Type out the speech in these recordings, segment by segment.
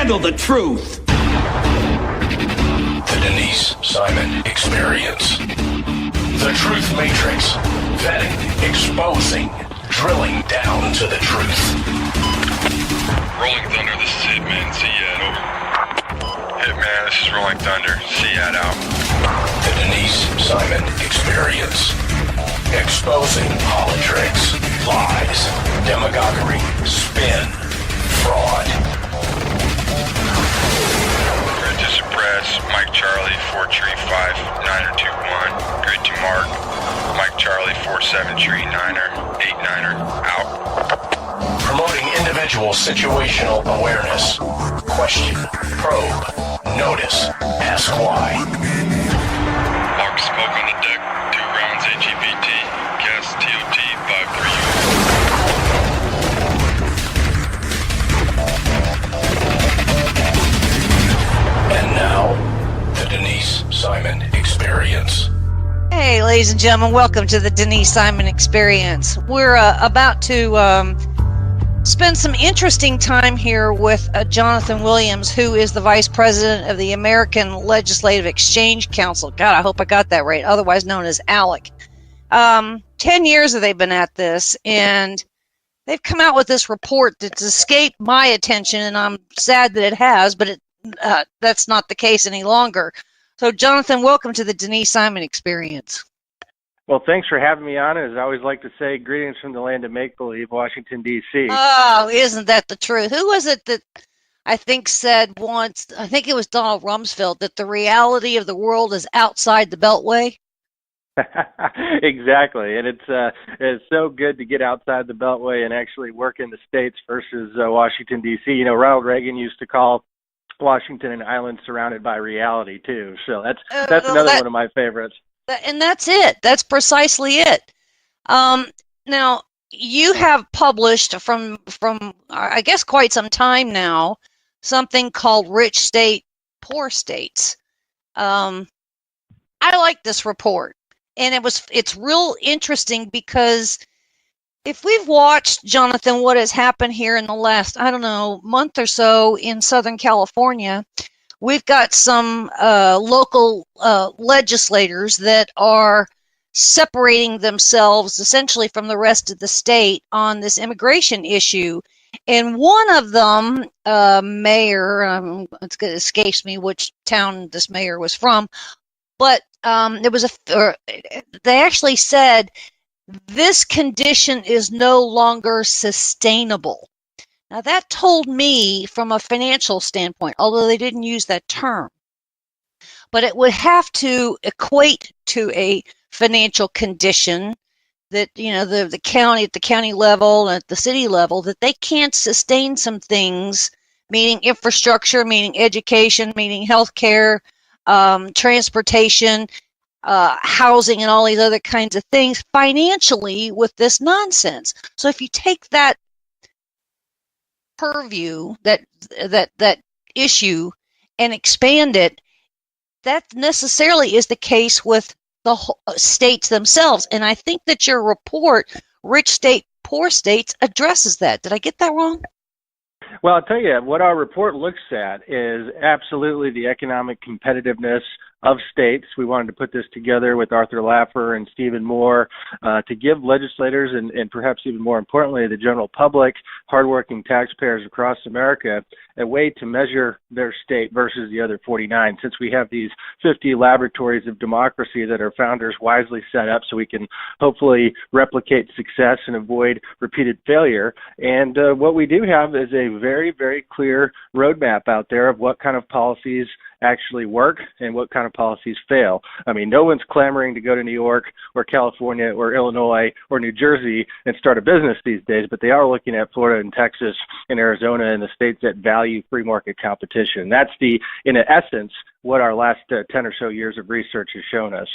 handle the truth. The Denise Simon Experience. The Truth Matrix. Vetting, exposing, drilling down to the truth. Rolling Thunder, this is Hitman. Seat over. Hitman, this is Rolling Thunder. Seat out. The Denise Simon Experience. Exposing politics, lies, demagoguery, spin, fraud. Grid to suppress. Mike Charlie, 4 tree 5, 9er 2 1. Grid to mark. Mike Charlie, 4 7 tree 9er 8 9er out. Promoting individual situational awareness. Question, probe, notice, ask why. Mark smoke on the deck. 2 rounds AGBT. Gas TOT 5-3. And now, the Denise Simon Experience. Hey, ladies and gentlemen, welcome to the Denise Simon Experience. We're about to spend some interesting time here with Jonathan Williams, who is the Vice President of the American Legislative Exchange Council. God, I hope I got that right, otherwise known as ALEC. 10 years that they've been at this, and they've come out with this report that's escaped my attention, and I'm sad that it has, but that's not the case any longer. So, Jonathan, welcome to the Denise Simon Experience. Well, thanks for having me on. As I always like to say, greetings from the land of make-believe, Washington, D.C. Oh, isn't that the truth? Who was it that I think said once, I think it was Donald Rumsfeld, that the reality of the world is outside the Beltway? Exactly, and it's so good to get outside the Beltway and actually work in the States versus Washington, D.C. You know, Ronald Reagan used to call Washington an island surrounded by reality, too. So that's another one of my favorites. And that's it. That's precisely it. Now, you have published from I guess quite some time now something called Rich State, Poor States. I like this report, and it's real interesting because if we've watched, Jonathan, what has happened here in the last, I don't know, month or so in Southern California, we've got some local legislators that are separating themselves essentially from the rest of the state on this immigration issue. And one of them, mayor, it escapes me which town this mayor was from, but they actually said this condition is no longer sustainable. Now, that told me from a financial standpoint, although they didn't use that term, but it would have to equate to a financial condition that, you know, the county, at the county level, at the city level, that they can't sustain some things, meaning infrastructure, meaning education, meaning healthcare, transportation, housing, and all these other kinds of things financially with this nonsense. So if you take that purview, that issue, and expand it, that necessarily is the case with the states themselves. And I think that your report, Rich State, Poor States, addresses that. Did I get that wrong? Well, I'll tell you, what our report looks at is absolutely the economic competitiveness of states. We wanted to put this together with Arthur Laffer and Stephen Moore to give legislators and perhaps even more importantly, the general public, hardworking taxpayers across America, a way to measure their state versus the other 49, since we have these 50 laboratories of democracy that our founders wisely set up so we can hopefully replicate success and avoid repeated failure. And what we do have is a very, very clear roadmap out there of what kind of policies actually work and what kind of policies fail. I mean, no one's clamoring to go to New York or California or Illinois or New Jersey and start a business these days, but they are looking at Florida and Texas and Arizona and the states that value free market competition. That's in essence, what our last 10 or so years of research has shown us.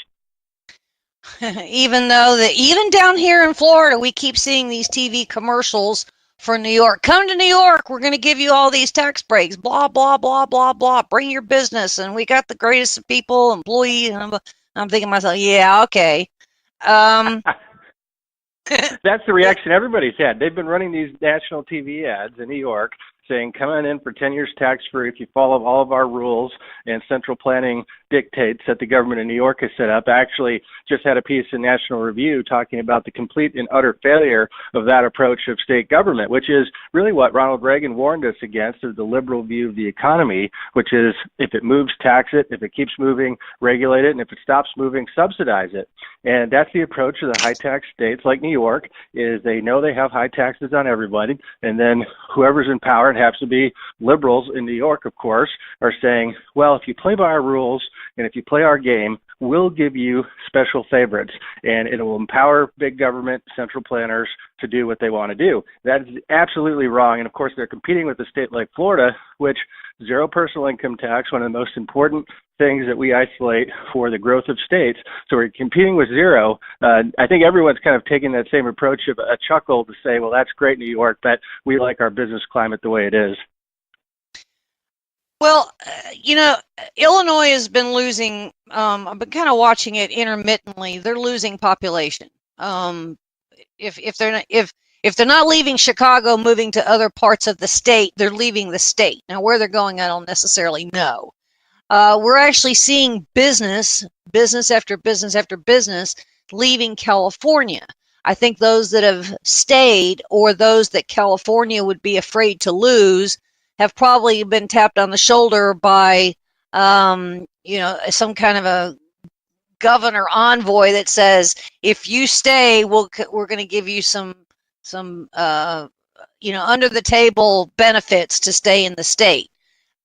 Even down here in Florida, we keep seeing these TV commercials for New York. Come to New York. We're going to give you all these tax breaks. Blah, blah, blah, blah, blah. Bring your business. And we got the greatest of people, employees. And I'm thinking to myself, yeah, okay. That's the reaction everybody's had. They've been running these national TV ads in New York saying, come on in for 10 years tax-free if you follow all of our rules and central planning dictates that the government of New York has set up. I actually just had a piece in National Review talking about the complete and utter failure of that approach of state government, which is really what Ronald Reagan warned us against, is the liberal view of the economy, which is if it moves, tax it, if it keeps moving, regulate it, and if it stops moving, subsidize it. And that's the approach of the high-tax states like New York, is they know they have high taxes on everybody, and then whoever's in power, it happens to be liberals in New York, of course, are saying, well, if you play by our rules and if you play our game, we'll give you special favorites, and it will empower big government, central planners to do what they want to do. That is absolutely wrong, and of course they're competing with a state like Florida, which zero personal income tax, one of the most important things that we isolate for the growth of states. So we're competing with zero. I think everyone's kind of taking that same approach of a chuckle to say, well, that's great, New York, but we like our business climate the way it is. Well, Illinois has been losing. I've been kind of watching it intermittently. They're losing population. If they're not leaving Chicago, moving to other parts of the state, they're leaving the state. Now, where they're going, I don't necessarily know. We're actually seeing business after business after business leaving California. I think those that have stayed, or those that California would be afraid to lose, have probably been tapped on the shoulder by, some kind of a governor envoy that says, if you stay, we're going to give you some under the table benefits to stay in the state.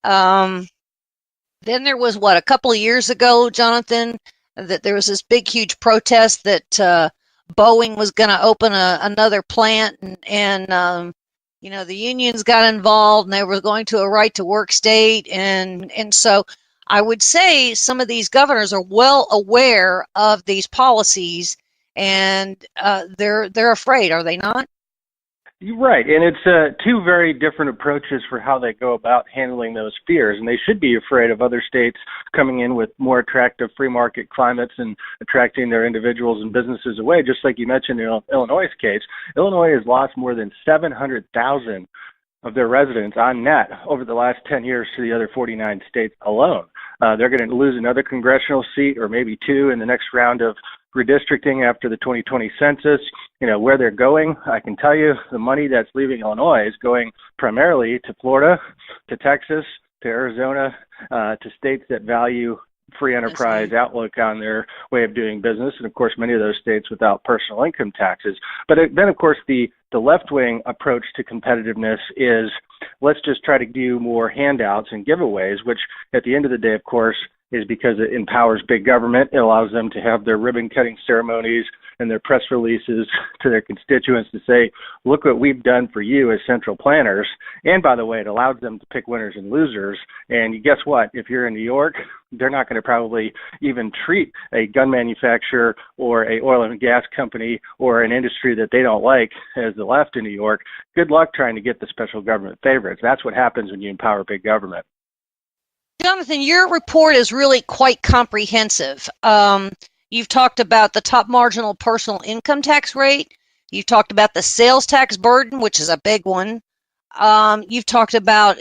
Then there was a couple of years ago, Jonathan, that there was this big, huge protest that Boeing was going to open another plant, and the unions got involved, and they were going to a right to work state, and so I would say some of these governors are well aware of these policies, and they're afraid, are they not? You're right, and it's two very different approaches for how they go about handling those fears, and they should be afraid of other states coming in with more attractive free market climates and attracting their individuals and businesses away, just like you mentioned in Illinois' case. Illinois has lost more than 700,000 of their residents on net over the last 10 years to the other 49 states alone. They're going to lose another congressional seat, or maybe two, in the next round of redistricting after the 2020 census. Where they're going, I can tell you the money that's leaving Illinois is going primarily to Florida, to Texas, to Arizona, to states that value free enterprise outlook on their way of doing business, and of course many of those states without personal income taxes. But then of course the left-wing approach to competitiveness is, let's just try to do more handouts and giveaways, which at the end of the day, of course, is because it empowers big government. It allows them to have their ribbon-cutting ceremonies and their press releases to their constituents to say, look what we've done for you as central planners. And by the way, it allows them to pick winners and losers. And guess what? If you're in New York, they're not going to probably even treat a gun manufacturer or a oil and gas company or an industry that they don't like as the left in New York. Good luck trying to get the special government favorites. That's what happens when you empower big government. Jonathan, your report is really quite comprehensive. You've talked about the top marginal personal income tax rate. You've talked about the sales tax burden, which is a big one. You've talked about,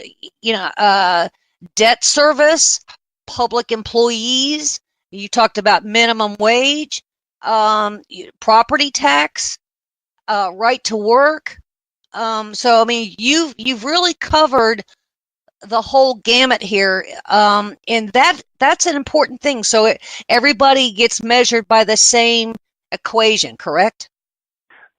debt service, public employees. You talked about minimum wage, property tax, right to work. So, I mean, you've really covered the whole gamut here, and that's an important thing. So everybody gets measured by the same equation, correct?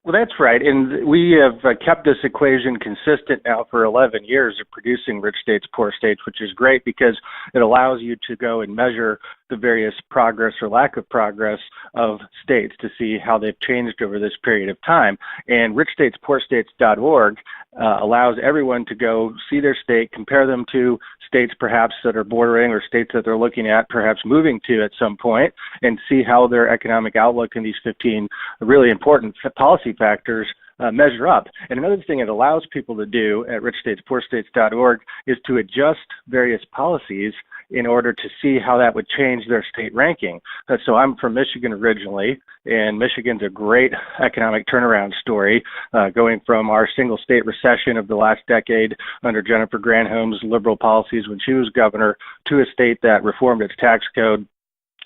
Well, that's right, and we have kept this equation consistent now for 11 years of producing rich states, poor states, which is great because it allows you to go and measure the various progress or lack of progress of states to see how they've changed over this period of time. And richstatespoorstates.org allows everyone to go see their state, compare them to states perhaps that are bordering or states that they're looking at perhaps moving to at some point, and see how their economic outlook in these 15 really important policy factors measure up. And another thing it allows people to do at richstatespoorstates.org is to adjust various policies in order to see how that would change their state ranking. So I'm from Michigan originally, and Michigan's a great economic turnaround story, going from our single state recession of the last decade under Jennifer Granholm's liberal policies when she was governor to a state that reformed its tax code,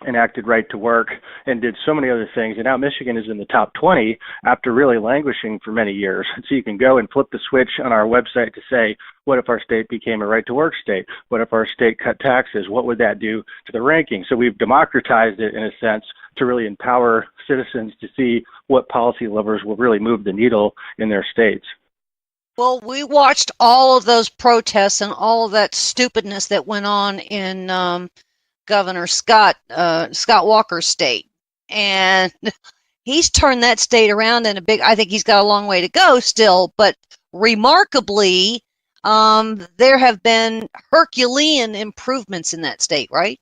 enacted right to work, and did so many other things. And now Michigan is in the top 20 after really languishing for many years. So you can go and flip the switch on our website to say, what if our state became a right to work state? What if our state cut taxes? What would that do to the ranking? So we've democratized it in a sense to really empower citizens to see what policy levers will really move the needle in their states. Well, we watched all of those protests and all of that stupidness that went on in Governor Scott Walker's state, and he's turned that state around in a big. I think he's got a long way to go still, but remarkably, there have been Herculean improvements in that state, right?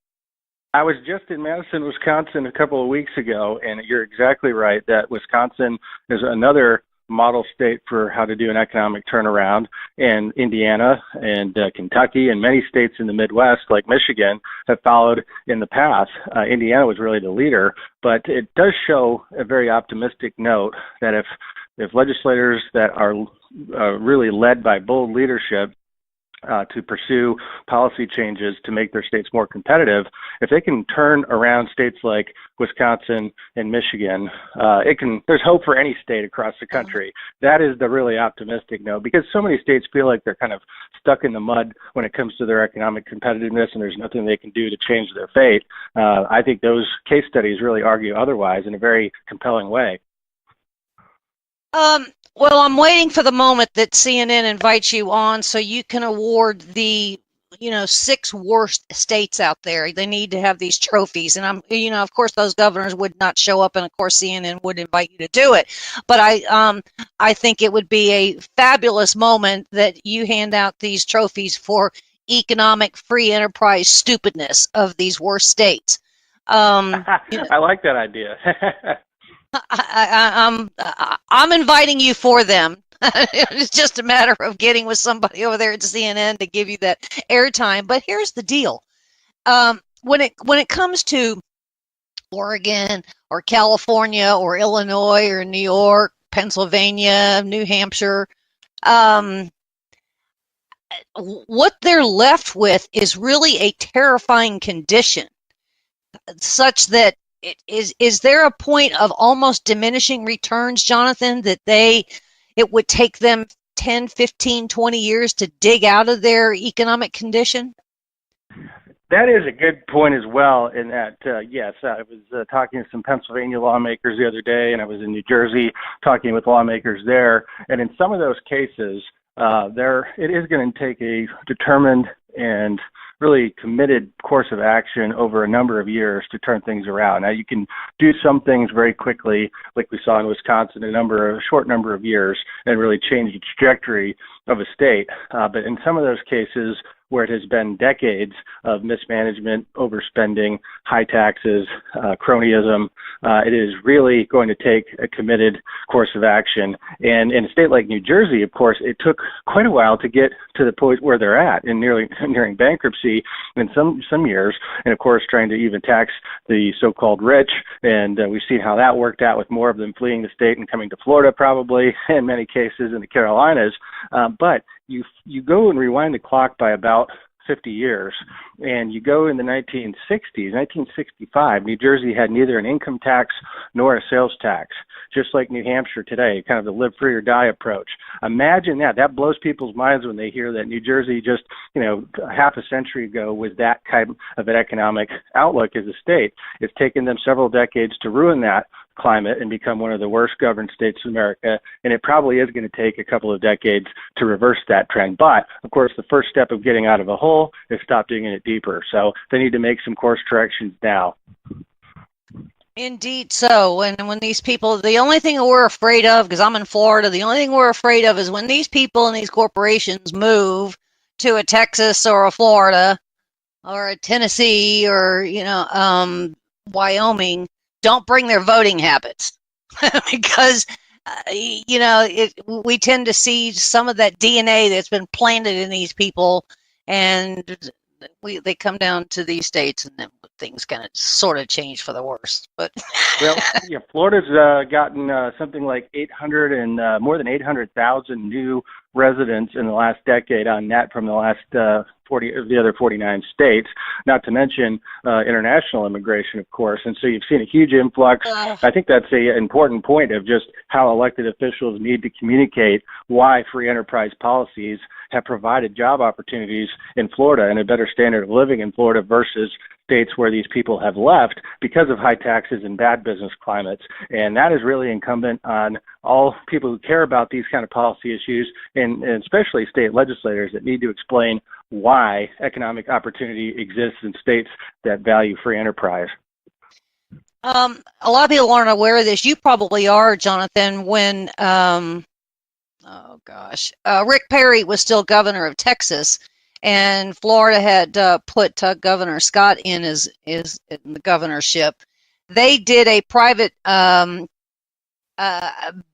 I was just in Madison, Wisconsin a couple of weeks ago, and you're exactly right that Wisconsin is another model state for how to do an economic turnaround, and Indiana and Kentucky and many states in the Midwest like Michigan have followed in the path. Indiana was really the leader, but it does show a very optimistic note that if legislators that are really led by bold leadership to pursue policy changes to make their states more competitive, if they can turn around states like Wisconsin and Michigan, there's hope for any state across the country. That is the really optimistic note, because so many states feel like they're kind of stuck in the mud when it comes to their economic competitiveness, and there's nothing they can do to change their fate. I think those case studies really argue otherwise in a very compelling way. Well, I'm waiting for the moment that CNN invites you on so you can award the, 6 worst states out there. They need to have these trophies. And of course, those governors would not show up, and of course, CNN would invite you to do it. But I think it would be a fabulous moment that you hand out these trophies for economic free enterprise stupidness of these worst states. I like that idea. I'm inviting you for them. It's just a matter of getting with somebody over there at CNN to give you that airtime. But here's the deal: when it comes to Oregon or California or Illinois or New York, Pennsylvania, New Hampshire, what they're left with is really a terrifying condition, such that is there a point of almost diminishing returns, Jonathan, that it would take them 10, 15, 20 years to dig out of their economic condition? That is a good point as well, in that, yes, I was talking to some Pennsylvania lawmakers the other day, and I was in New Jersey talking with lawmakers there, and in some of those cases, it is going to take a determined and really committed course of action over a number of years to turn things around. Now, you can do some things very quickly, like we saw in Wisconsin, a short number of years, and really change the trajectory of a state. But in some of those cases where it has been decades of mismanagement, overspending, high taxes, cronyism, it is really going to take a committed course of action. And in a state like New Jersey, of course, it took quite a while to get to the point where they're at, and nearing bankruptcy in some years, and of course trying to even tax the so-called rich. And we've seen how that worked out, with more of them fleeing the state and coming to Florida, probably in many cases in the Carolinas. But you go and rewind the clock by about 50 years, and you go in the 1960s, 1965, New Jersey had neither an income tax nor a sales tax, just like New Hampshire today, kind of the live free or die approach. Imagine that. That blows people's minds when they hear that New Jersey just, half a century ago was that kind of an economic outlook as a state. It's taken them several decades to ruin that climate and become one of the worst governed states in America, and it probably is going to take a couple of decades to reverse that trend. But of course, the first step of getting out of a hole is stop digging it deeper. So they need to make some course corrections now. Indeed so. And when these people, the only thing that we're afraid of, because I'm in Florida, the only thing we're afraid of is when these people and these corporations move to a Texas or a Florida or a Tennessee or, Wyoming, don't bring their voting habits because, we tend to see some of that DNA that's been planted in these people, and they come down to these states, and then things kind of sort of change for the worse. But well, yeah, Florida's gotten something like 800 and more than 800,000 new residents in the last decade on net from the last the other 49 states, not to mention international immigration, of course. And so you've seen a huge influx. I think that's an important point of just how elected officials need to communicate why free enterprise policies have provided job opportunities in Florida and a better standard of living in Florida versus states where these people have left because of high taxes and bad business climates. And that is really incumbent on all people who care about these kind of policy issues, and especially state legislators that need to explain why economic opportunity exists in states that value free enterprise. A lot of people aren't aware of this. You probably are, Jonathan, when Rick Perry was still governor of Texas, and Florida had put Governor Scott in in the governorship. They did a private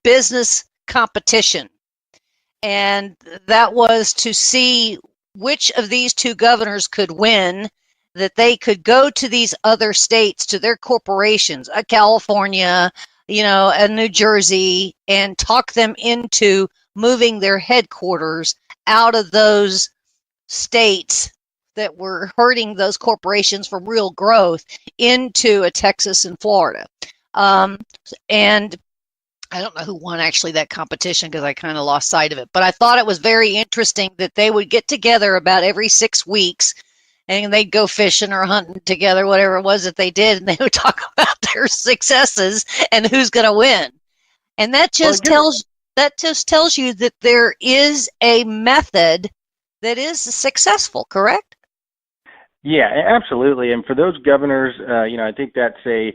business competition, and that was to see which of these two governors could win, that they could go to these other states, to their corporations, California, and New Jersey, and talk them into moving their headquarters out of those states that were hurting those corporations from real growth into a Texas and Florida. And I don't know who won actually that competition because I kind of lost sight of it, but I thought it was very interesting that they would get together about every 6 weeks and they'd go fishing or hunting together, whatever it was that they did, and they would talk about their successes and who's going to win. And that just tells you that there is a method that is successful, correct? Yeah, absolutely. And for those governors, I think that's a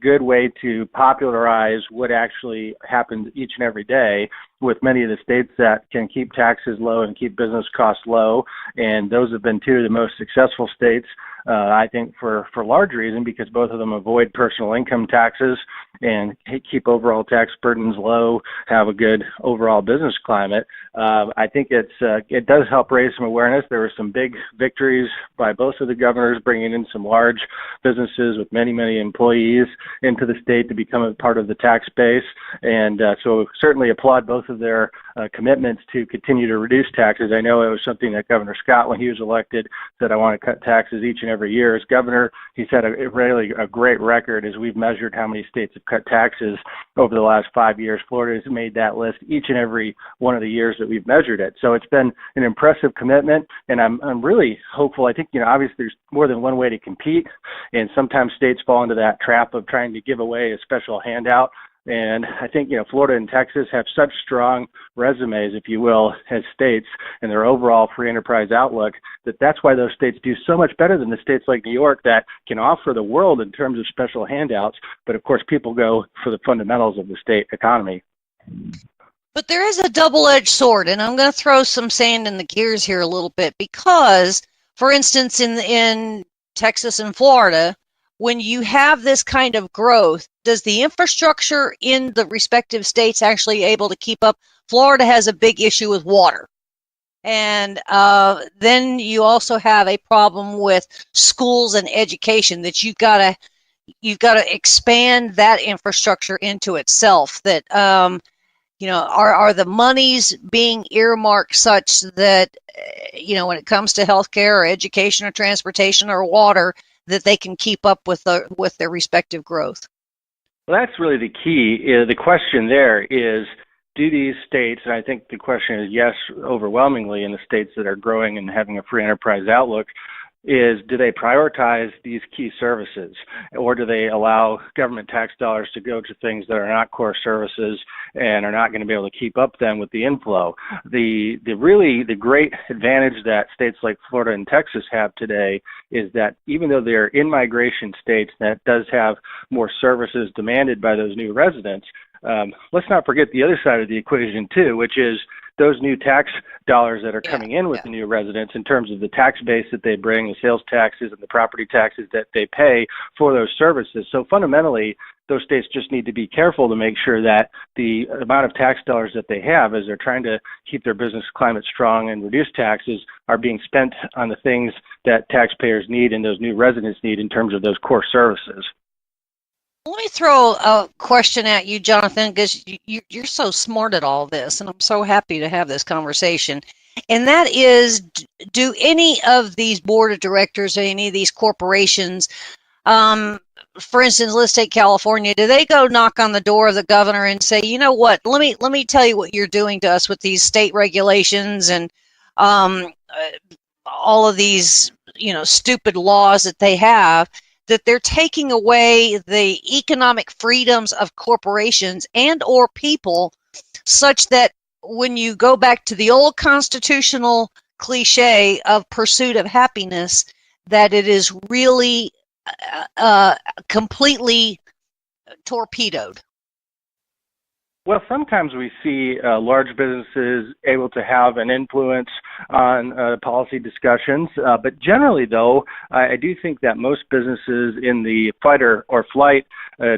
good way to popularize what actually happens each and every day with many of the states that can keep taxes low and keep business costs low. And those have been two of the most successful states, I think, for large reason, because both of them avoid personal income taxes and keep overall tax burdens low, have a good overall business climate. I think it does help raise some awareness. There were some big victories by both of the governors, bringing in some large businesses with many, many employees into the state to become a part of the tax base. And so certainly applaud both of their commitments to continue to reduce taxes. I know it was something that Governor Scott, when he was elected, said, I want to cut taxes each and every year. As governor, he set a great record as we've measured how many states have cut taxes over the last 5 years. Florida has made that list each and every one of the years that we've measured it. So it's been an impressive commitment, and I'm really hopeful. I think, obviously there's more than one way to compete, and sometimes states fall into that trap of trying to give away a special handout. And I think, Florida and Texas have such strong resumes, if you will, as states, and their overall free enterprise outlook, that's why those states do so much better than the states like New York that can offer the world in terms of special handouts. But of course, people go for the fundamentals of the state economy. But there is a double-edged sword, and I'm going to throw some sand in the gears here a little bit, because, for instance, in Texas and Florida, when you have this kind of growth, does the infrastructure in the respective states actually able to keep up? Florida has a big issue with water. And then you also have a problem with schools and education, that you've got to expand that infrastructure into itself. That are the monies being earmarked such that when it comes to healthcare or education or transportation or water, that they can keep up with their respective growth? Well, that's really the key. The question there is, do these states, and I think the question is yes, overwhelmingly in the states that are growing and having a free enterprise outlook, is do they prioritize these key services, or do they allow government tax dollars to go to things that are not core services and are not going to be able to keep up then with the inflow? The great advantage that states like Florida and Texas have today is that even though they're in-migration states that does have more services demanded by those new residents, let's not forget the other side of the equation too, which is those new tax dollars that are coming in with the new residents in terms of the tax base that they bring, the sales taxes and the property taxes that they pay for those services. So fundamentally, those states just need to be careful to make sure that the amount of tax dollars that they have, as they're trying to keep their business climate strong and reduce taxes, are being spent on the things that taxpayers need and those new residents need in terms of those core services. Let me throw a question at you, Jonathan, because you're so smart at all this, and I'm so happy to have this conversation. And that is, do any of these board of directors, any of these corporations, for instance, let's take California, do they go knock on the door of the governor and say, you know what, let me tell you what you're doing to us with these state regulations and all of these, stupid laws that they have, that they're taking away the economic freedoms of corporations and or people, such that when you go back to the old constitutional cliche of pursuit of happiness, that it is really completely torpedoed? Well, sometimes we see large businesses able to have an influence on policy discussions, but generally, though, I do think that most businesses in the fight or flight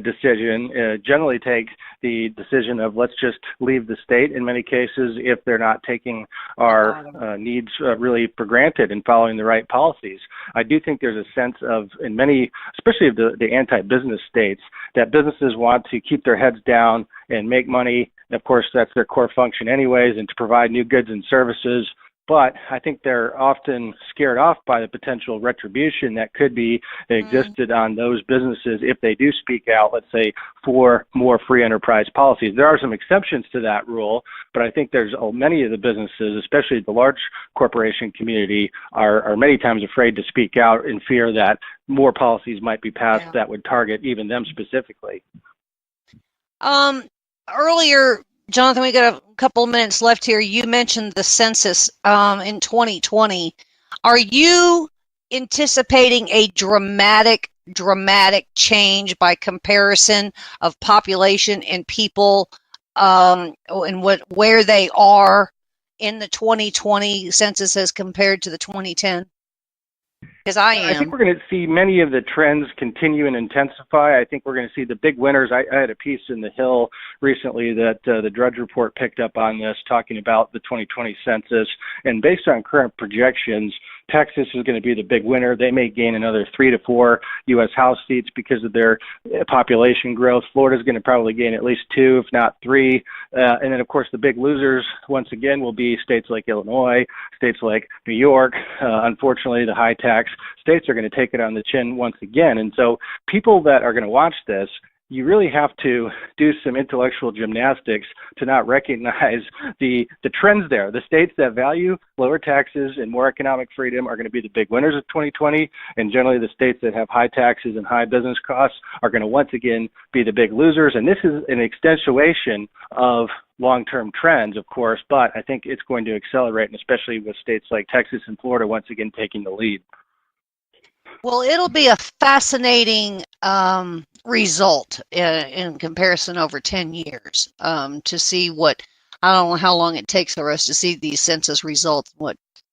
decision generally take the decision of let's just leave the state in many cases if they're not taking our needs really for granted and following the right policies. I do think there's a sense of, in many, especially of the anti-business states, that businesses want to keep their heads down and make money. And of course, that's their core function anyways, and to provide new goods and services. But I think they're often scared off by the potential retribution that could be existed on those businesses if they do speak out, let's say, for more free enterprise policies. There are some exceptions to that rule, but I think there's many of the businesses, especially the large corporation community, are many times afraid to speak out in fear that more policies might be passed that would target even them specifically. Earlier, Jonathan, we got a couple of minutes left here. You mentioned the census in 2020. Are you anticipating a dramatic change by comparison of population and people and where they are in the 2020 census as compared to the 2010? Because I think we're going to see many of the trends continue and intensify. I think we're going to see the big winners. I had a piece in The Hill recently that the Drudge Report picked up on this, talking about the 2020 census. And based on current projections, Texas is going to be the big winner. They may gain another 3 to 4 U.S. House seats because of their population growth. Florida is going to probably gain at least 2, if not 3. And then, of course, the big losers, once again, will be states like Illinois, states like New York. Unfortunately, the high tax states are going to take it on the chin once again. And so people that are going to watch this, you really have to do some intellectual gymnastics to not recognize the trends there. The states that value lower taxes and more economic freedom are going to be the big winners of 2020, and generally the states that have high taxes and high business costs are going to once again be the big losers. And this is an extensuation of long-term trends, of course, but I think it's going to accelerate, and especially with states like Texas and Florida once again taking the lead. Well, it'll be a fascinating result in comparison over 10 years to see what, I don't know how long it takes for us to see these census results,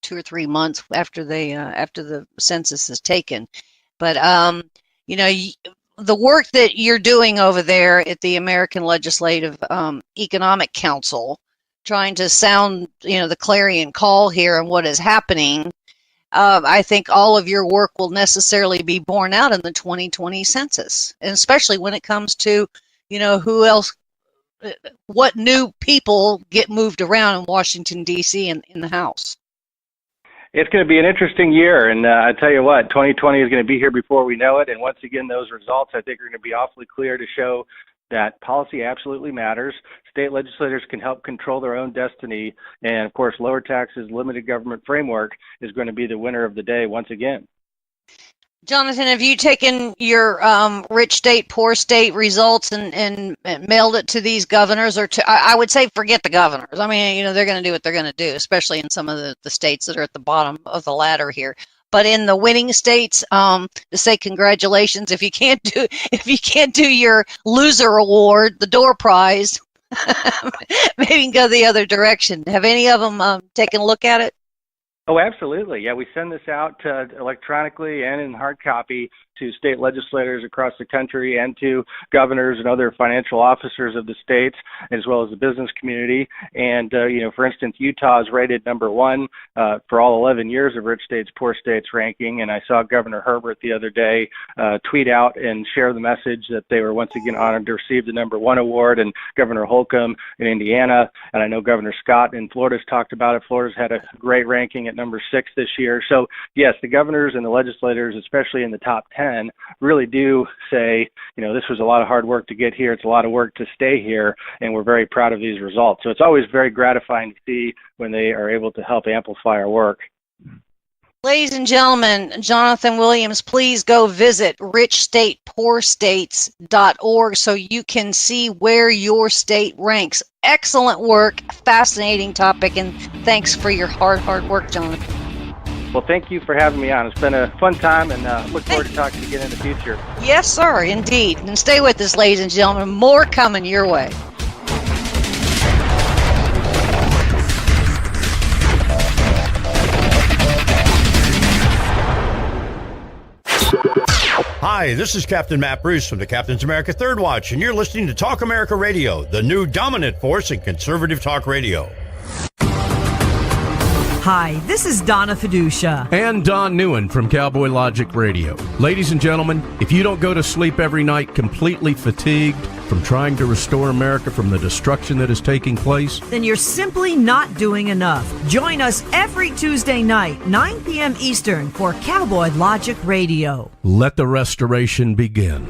2 or 3 months after the census is taken. But, the work that you're doing over there at the American Legislative Economic Council, trying to sound, the clarion call here and what is happening, I think all of your work will necessarily be borne out in the 2020 census, and especially when it comes to, who else, what new people get moved around in Washington, D.C. and in the House. It's going to be an interesting year, and I tell you what, 2020 is going to be here before we know it, and once again, those results, I think, are going to be awfully clear to show that policy absolutely matters. State legislators can help control their own destiny, and of course, lower taxes, limited government framework is going to be the winner of the day once again. Jonathan, have you taken your rich state, poor state results and mailed it to these governors, or I would say forget the governors. I mean, they're going to do what they're going to do, especially in some of the states that are at the bottom of the ladder here. But in the winning states, to say congratulations, if you can't do your loser award, the door prize, maybe you can go the other direction. Have any of them taken a look at it? Oh, absolutely. Yeah, we send this out electronically and in hard copy to state legislators across the country and to governors and other financial officers of the states, as well as the business community. And, for instance, Utah is rated number one for all 11 years of Rich States, Poor States ranking. And I saw Governor Herbert the other day tweet out and share the message that they were once again honored to receive the number one award, and Governor Holcomb in Indiana. And I know Governor Scott in Florida's talked about it. Florida's had a great ranking at number 6 this year. So, yes, the governors and the legislators, especially in the top 10, really do say, this was a lot of hard work to get here. It's a lot of work to stay here, and we're very proud of these results. So it's always very gratifying to see when they are able to help amplify our work. Ladies and gentlemen, Jonathan Williams, please go visit richstatepoorstates.org so you can see where your state ranks. Excellent work, fascinating topic, and thanks for your hard work, Jonathan. Well, thank you for having me on. It's been a fun time, and look forward to talking again in the future. Yes, sir, indeed. And stay with us, ladies and gentlemen. More coming your way. Hi, this is Captain Matt Bruce from the Captain's America Third Watch, and you're listening to Talk America Radio, the new dominant force in conservative talk radio. Hi, this is Donna Fiducia. And Don Newen from Cowboy Logic Radio. Ladies and gentlemen, if you don't go to sleep every night completely fatigued from trying to restore America from the destruction that is taking place, then you're simply not doing enough. Join us every Tuesday night, 9 p.m. Eastern, for Cowboy Logic Radio. Let the restoration begin.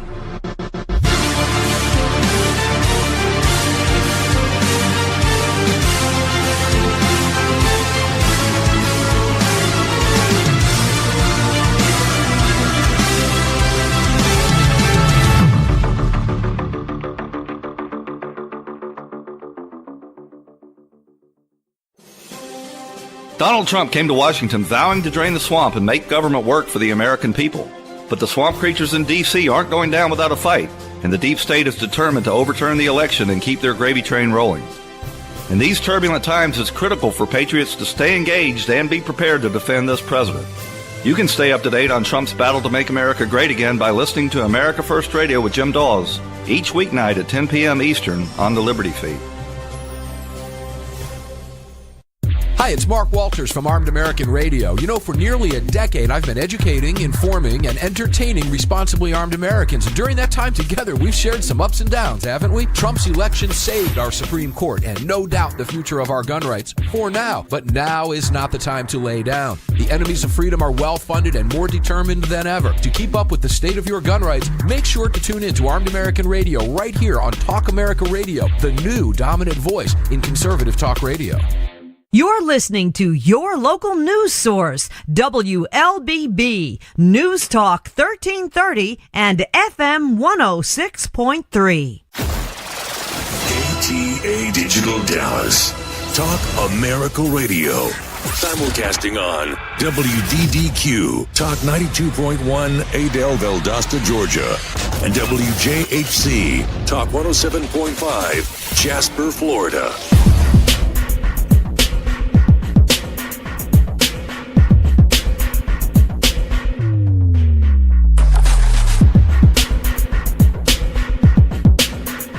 Donald Trump came to Washington vowing to drain the swamp and make government work for the American people. But the swamp creatures in D.C. aren't going down without a fight, and the deep state is determined to overturn the election and keep their gravy train rolling. In these turbulent times, it's critical for patriots to stay engaged and be prepared to defend this president. You can stay up to date on Trump's battle to make America great again by listening to America First Radio with Jim Dawes each weeknight at 10 p.m. Eastern on the Liberty Feed. Hi, it's Mark Walters from Armed American Radio. For nearly a decade, I've been educating, informing, and entertaining responsibly armed Americans. And during that time together, we've shared some ups and downs, haven't we? Trump's election saved our Supreme Court and no doubt the future of our gun rights for now. But now is not the time to lay down. The enemies of freedom are well-funded and more determined than ever. To keep up with the state of your gun rights, make sure to tune in to Armed American Radio right here on Talk America Radio, the new dominant voice in conservative talk radio. You're listening to your local news source, WLBB, News Talk 1330 and FM 106.3. KTA Digital Dallas. Talk America Radio. Simulcasting on WDDQ, Talk 92.1, Adel, Valdosta, Georgia. And WJHC, Talk 107.5, Jasper, Florida.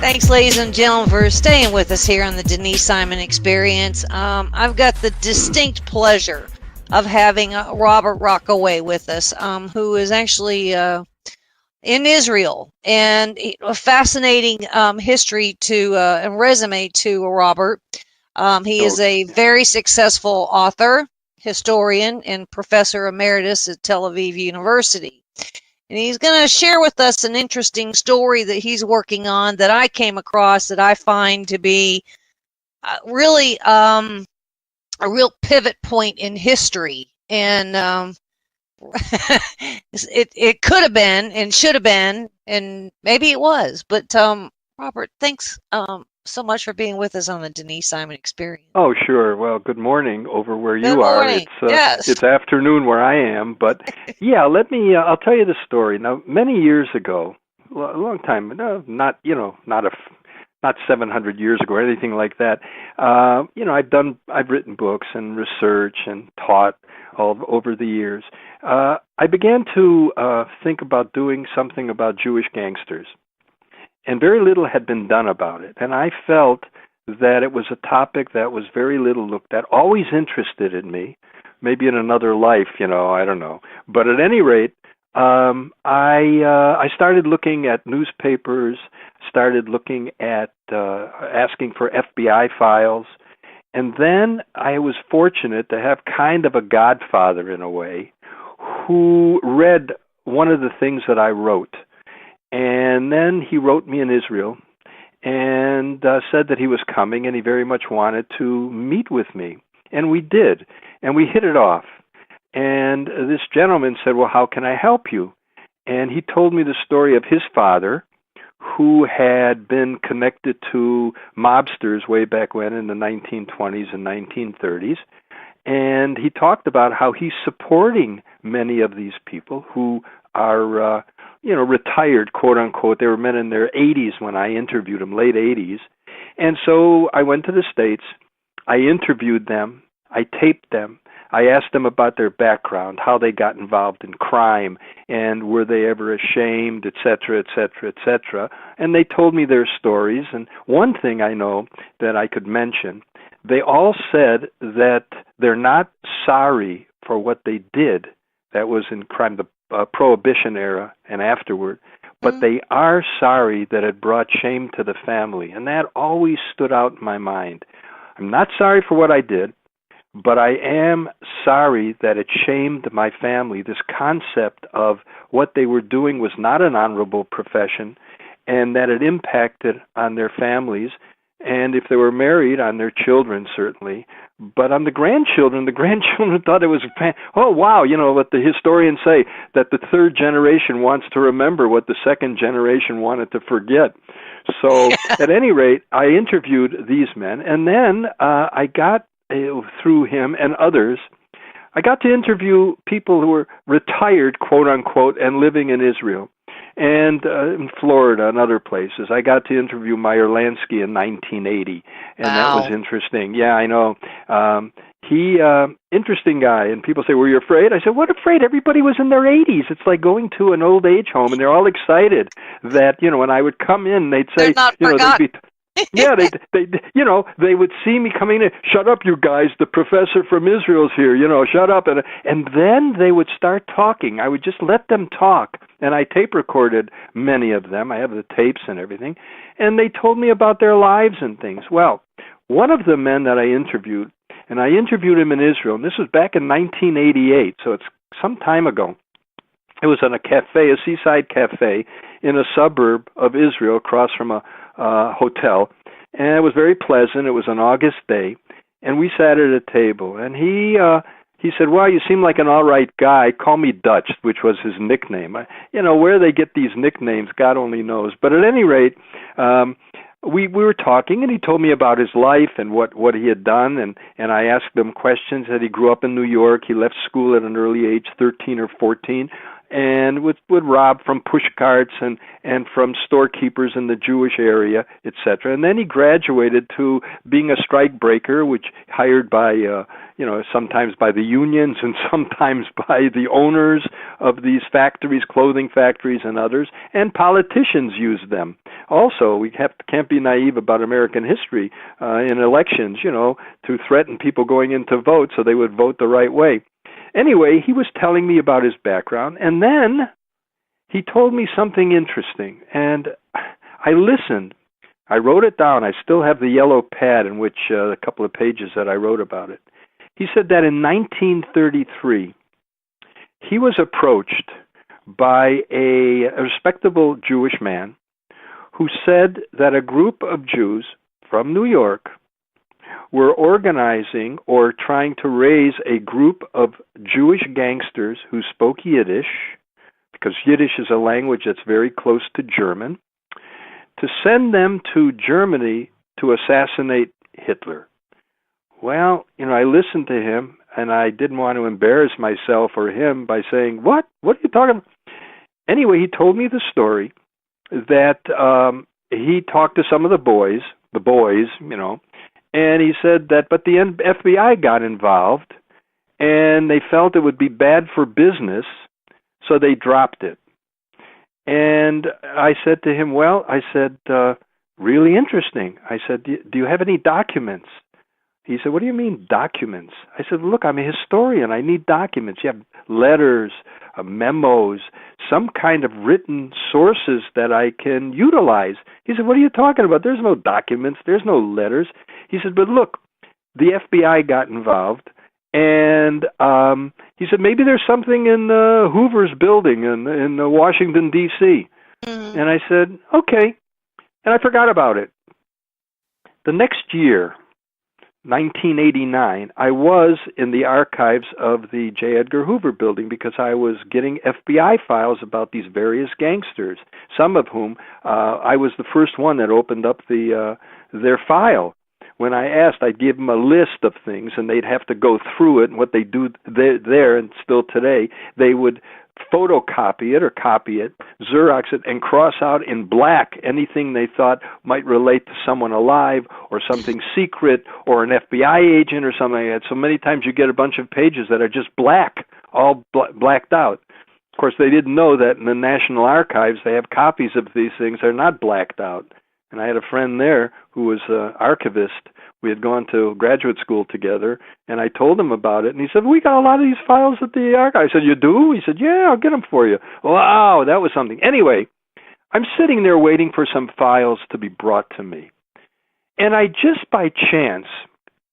Thanks, ladies and gentlemen, for staying with us here on the Denise Simon Experience. I've got the distinct pleasure of having Robert Rockaway with us, who is actually in Israel, and a fascinating history and resume to Robert. He is a very successful author, historian, and professor emeritus at Tel Aviv University. And he's going to share with us an interesting story that he's working on that I came across that I find to be really a real pivot point in history. And it could have been and should have been, and maybe it was. But Robert, thanks so much for being with us on the Denise Simon Experience. Oh, sure. Well, good morning over where Good you are. morning. Yes. It's afternoon where I am, but yeah, I'll tell you the story. Now, many years ago, a long time, not 700 years ago or anything like that. I've written books and research and taught all over the years, I began to think about doing something about Jewish gangsters. And very little had been done about it. And I felt that it was a topic that was very little looked at, always interested in me, maybe in another life, I don't know. But at any rate, I started looking at newspapers, started looking at asking for FBI files, and then I was fortunate to have kind of a godfather in a way who read one of the things that I wrote. And then he wrote me in Israel and said that he was coming and he very much wanted to meet with me. And we did, and we hit it off. And this gentleman said, well, how can I help you? And he told me the story of his father, who had been connected to mobsters way back when in the 1920s and 1930s. And he talked about how he's supporting many of these people who are, retired, quote unquote. They were men in their 80s when I interviewed them, late 80s. And so I went to the States. I interviewed them. I taped them. I asked them about their background, how they got involved in crime, and were they ever ashamed, et cetera, et cetera, et cetera. And they told me their stories. And one thing I know that I could mention, they all said that they're not sorry for what they did. That was in crime, the Prohibition era and afterward. But they are sorry that it brought shame to the family. And that always stood out in my mind. I'm not sorry for what I did, but I am sorry that it shamed my family. This concept of what they were doing was not an honorable profession, and that it impacted on their families, and if they were married, on their children, certainly. But on the grandchildren thought it was, oh, wow, what the historians say, that the third generation wants to remember what the second generation wanted to forget. So at any rate, I interviewed these men, and then I got, through him and others, I got to interview people who were retired, quote unquote, and living in Israel and in Florida and other places. I got to interview Meyer Lansky in 1980, and that was interesting. Yeah, I know. He, interesting guy, and people say, were you afraid? I said, what afraid? Everybody was in their 80s. It's like going to an old age home, and they're all excited that, when I would come in, they'd say, they'd be... Yeah, they would see me coming in. Shut up, you guys! The professor from Israel's here. Shut up! And then they would start talking. I would just let them talk, and I tape recorded many of them. I have the tapes and everything, and they told me about their lives and things. Well, one of the men that I interviewed, and I interviewed him in Israel, and this was back in 1988, so it's some time ago. It was in a cafe, a seaside cafe, in a suburb of Israel, across from a hotel, and it was very pleasant. It was an August day, and we sat at a table, and he said, well, you seem like an all right guy. Call me Dutch, which was his nickname. Where they get these nicknames, God only knows. But at any rate, we were talking, and he told me about his life and what he had done, and I asked him questions. That he grew up in New York. He left school at an early age, 13 or 14, and would rob from push carts and from storekeepers in the Jewish area, etc. And then he graduated to being a strike breaker, which hired by, sometimes by the unions and sometimes by the owners of these factories, clothing factories and others, and politicians use them. Also, we can't be naive about American history in elections, to threaten people going in to vote so they would vote the right way. Anyway, he was telling me about his background, and then he told me something interesting, and I listened. I wrote it down. I still have the yellow pad in which a couple of pages that I wrote about it. He said that in 1933, he was approached by a respectable Jewish man who said that a group of Jews from New York were organizing or trying to raise a group of Jewish gangsters who spoke Yiddish, because Yiddish is a language that's very close to German, to send them to Germany to assassinate Hitler. Well, I listened to him, and I didn't want to embarrass myself or him by saying, what? What are you talking about? Anyway, he told me the story that he talked to some of the boys, and he said that, but the FBI got involved, and they felt it would be bad for business, so they dropped it. And I said to him, well, I said, really interesting. I said, do you have any documents? He said, what do you mean documents? I said, look, I'm a historian. I need documents. You have letters, memos, some kind of written sources that I can utilize. He said, what are you talking about? There's no documents. There's no letters. He said, but look, the FBI got involved, and he said, maybe there's something in Hoover's building in Washington, D.C. Mm-hmm. And I said, okay. And I forgot about it. The next year, 1989, I was in the archives of the J. Edgar Hoover building because I was getting FBI files about these various gangsters, some of whom I was the first one that opened up their file. When I asked, I'd give them a list of things, and they'd have to go through it, and what they do there, and still today, they would photocopy it or copy it, Xerox it, and cross out in black anything they thought might relate to someone alive or something secret or an FBI agent or something like that. So many times you get a bunch of pages that are just black, all blacked out. Of course, they didn't know that in the National Archives they have copies of these things that are not blacked out. And I had a friend there who was an archivist. We had gone to graduate school together, and I told him about it. And he said, we got a lot of these files at the archive. I said, you do? He said, yeah, I'll get them for you. Wow, that was something. Anyway, I'm sitting there waiting for some files to be brought to me. And I just by chance,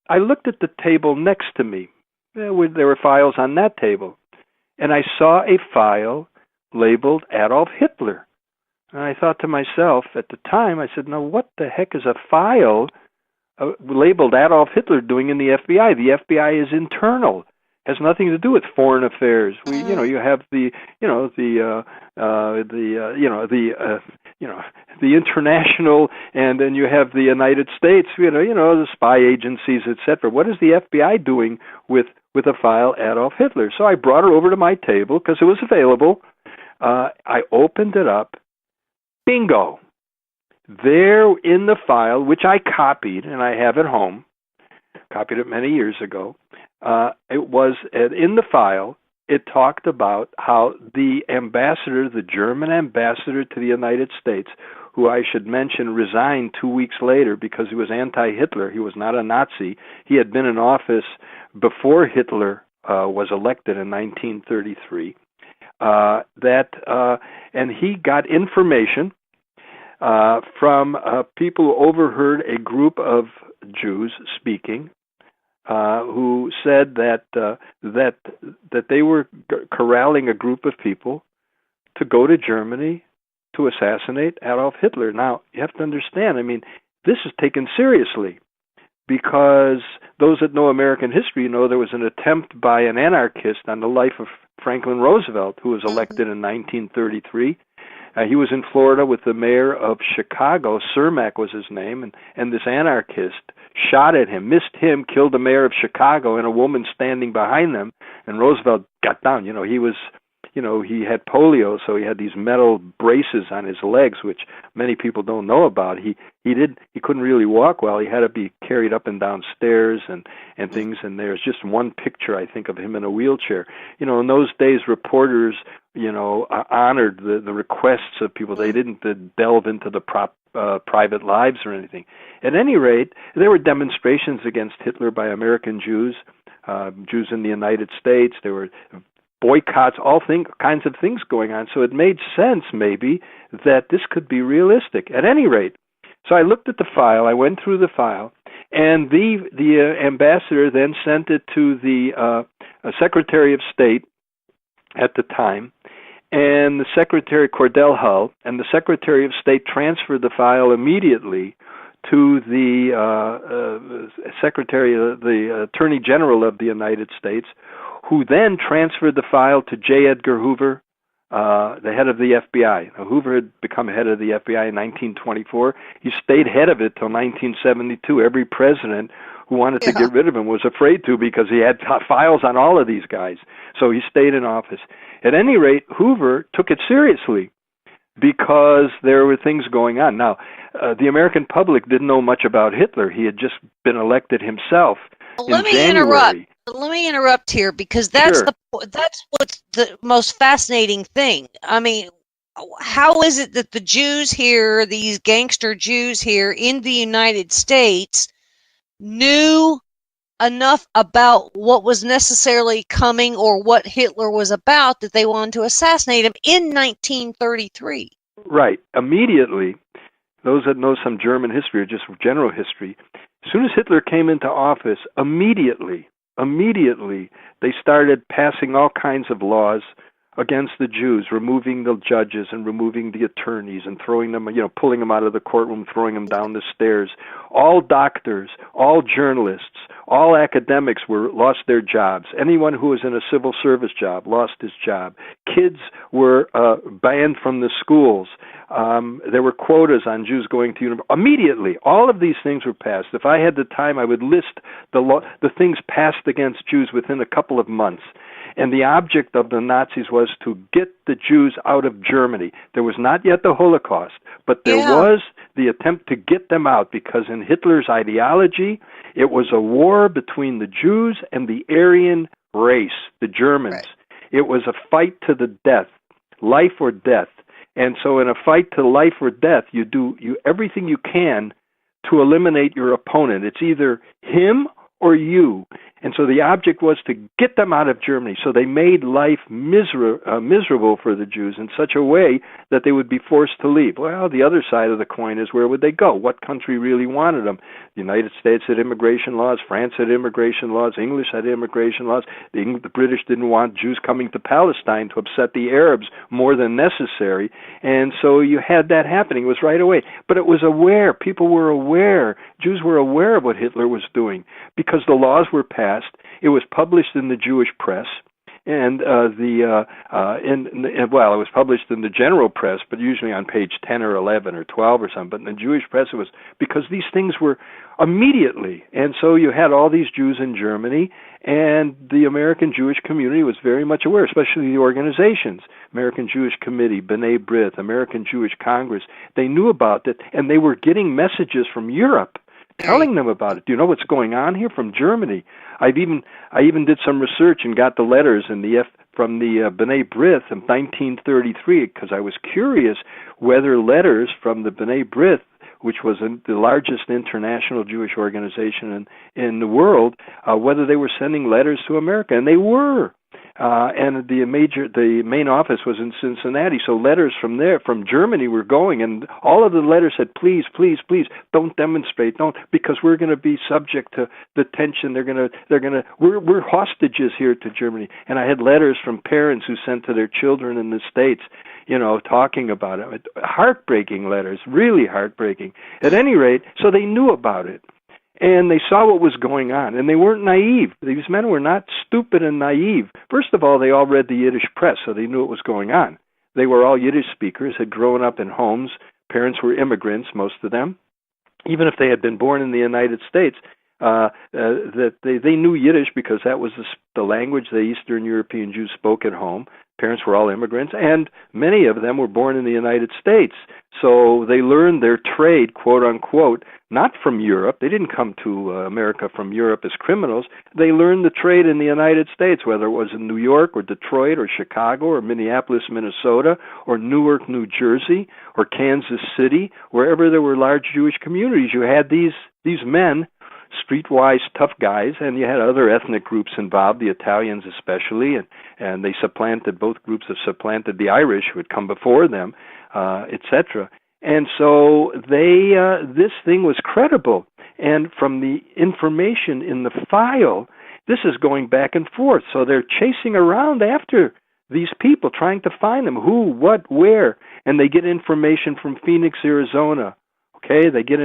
I looked at the table next to me. There were files on that table. And I saw a file labeled Adolf Hitler. And I thought to myself at the time, I said, now what the heck is a file labeled Adolf Hitler doing in the FBI? The FBI is internal, has nothing to do with foreign affairs. You have the international, and then you have the United States, the spy agencies, etc. What is the FBI doing with a file Adolf Hitler? So I brought it over to my table because it was available. I opened it up. Bingo. There in the file, which I copied, and I have at home, copied it many years ago, it was in the file, it talked about how the ambassador, the German ambassador to the United States, who I should mention resigned 2 weeks later because he was anti-Hitler. He was not a Nazi. He had been in office before Hitler was elected in 1933. And he got information from people who overheard a group of Jews speaking, who said that they were corralling a group of people to go to Germany to assassinate Adolf Hitler. Now, you have to understand, this is taken seriously, because those that know American history know there was an attempt by an anarchist on the life of Franklin Roosevelt, who was elected in 1933. He was in Florida with the mayor of Chicago. Cermak was his name, and this anarchist shot at him, missed him, killed the mayor of Chicago and a woman standing behind them, and Roosevelt got down. He was, he had polio, so he had these metal braces on his legs, which many people don't know about. He couldn't really walk well. He had to be carried up and down stairs and things, and there's just one picture, I think, of him in a wheelchair. In those days, reporters, honored the requests of people. They didn't delve into the private lives or anything. At any rate, there were demonstrations against Hitler by American Jews, Jews in the United States. There were boycotts, all kinds of things going on. So it made sense, maybe, that this could be realistic. At any rate, so I looked at the file, I went through the file, and the ambassador then sent it to the Secretary of State at the time, and the Secretary, Cordell Hull, and the Secretary of State transferred the file immediately to the Secretary, the Attorney General of the United States, who then transferred the file to J. Edgar Hoover, the head of the FBI. Now, Hoover had become head of the FBI in 1924. He stayed head of it till 1972. Every president who wanted to get rid of him was afraid to, because he had files on all of these guys. So he stayed in office. At any rate, Hoover took it seriously because there were things going on. Now, the American public didn't know much about Hitler. He had just been elected himself in January. let me interrupt here, because that's Sure. that's what's the most fascinating thing. I mean, how is it that the Jews here, these gangster Jews here in the United States, knew enough about what was necessarily coming or what Hitler was about that they wanted to assassinate him in 1933? Right. Immediately, those that know some German history or just general history, as soon as Hitler came into office, immediately, they started passing all kinds of laws against the Jews, removing the judges and removing the attorneys and throwing them, pulling them out of the courtroom, throwing them down the stairs. All doctors, all journalists, all academics lost their jobs. Anyone who was in a civil service job lost his job. Kids were banned from the schools. There were quotas on Jews going to university. Immediately, all of these things were passed. If I had the time, I would list the things passed against Jews within a couple of months. And the object of the Nazis was to get the Jews out of Germany. There was not yet the Holocaust, but there was the attempt to get them out, because in Hitler's ideology, it was a war between the Jews and the Aryan race, the Germans. Right. It was a fight to the death, life or death. And so in a fight to life or death, you do everything you can to eliminate your opponent. It's either him or you. And so the object was to get them out of Germany. So they made life miserable for the Jews in such a way that they would be forced to leave. Well, the other side of the coin is, where would they go? What country really wanted them? The United States had immigration laws. France had immigration laws. English had immigration laws. The British didn't want Jews coming to Palestine to upset the Arabs more than necessary. And so you had that happening. It was right away. But it was aware. People were aware. Jews were aware of what Hitler was doing, because the laws were passed. It was published in the Jewish press, and it was published in the general press, but usually on page 10 or 11 or 12 or something. But in the Jewish press, it was because these things were immediately. And so you had all these Jews in Germany, and the American Jewish community was very much aware, especially the organizations, American Jewish Committee, B'nai B'rith, American Jewish Congress. They knew about it, and they were getting messages from Europe telling them about it. Do you know what's going on here? From Germany. I even did some research and got the letters from the B'nai B'rith in 1933, because I was curious whether letters from the B'nai B'rith, which was the largest international Jewish organization in the world, whether they were sending letters to America, and they were. And the main office was in Cincinnati, so letters from Germany were going, and all of the letters said, please, please, please, don't demonstrate, because we're going to be subject to the tension. We're hostages here to Germany. And I had letters from parents who sent to their children in the States, talking about it. Heartbreaking letters, really heartbreaking. At any rate, so they knew about it. And they saw what was going on, and they weren't naive. These men were not stupid and naive. First of all, they all read the Yiddish press, so they knew what was going on. They were all Yiddish speakers, had grown up in homes. Parents were immigrants, most of them. Even if they had been born in the United States, that they knew Yiddish, because that was the language the Eastern European Jews spoke at home. Parents were all immigrants, and many of them were born in the United States. So they learned their trade, quote unquote, not from Europe. They didn't come to America from Europe as criminals. They learned the trade in the United States, whether it was in New York or Detroit or Chicago or Minneapolis, Minnesota, or Newark, New Jersey, or Kansas City, wherever there were large Jewish communities. You had these men, streetwise tough guys, and you had other ethnic groups involved, the Italians especially, and both groups have supplanted the Irish who had come before them, etc. And so this thing was credible. And from the information in the file, this is going back and forth. So they're chasing around after these people, trying to find them, who, what, where, and they get information from Phoenix, Arizona. Okay, they get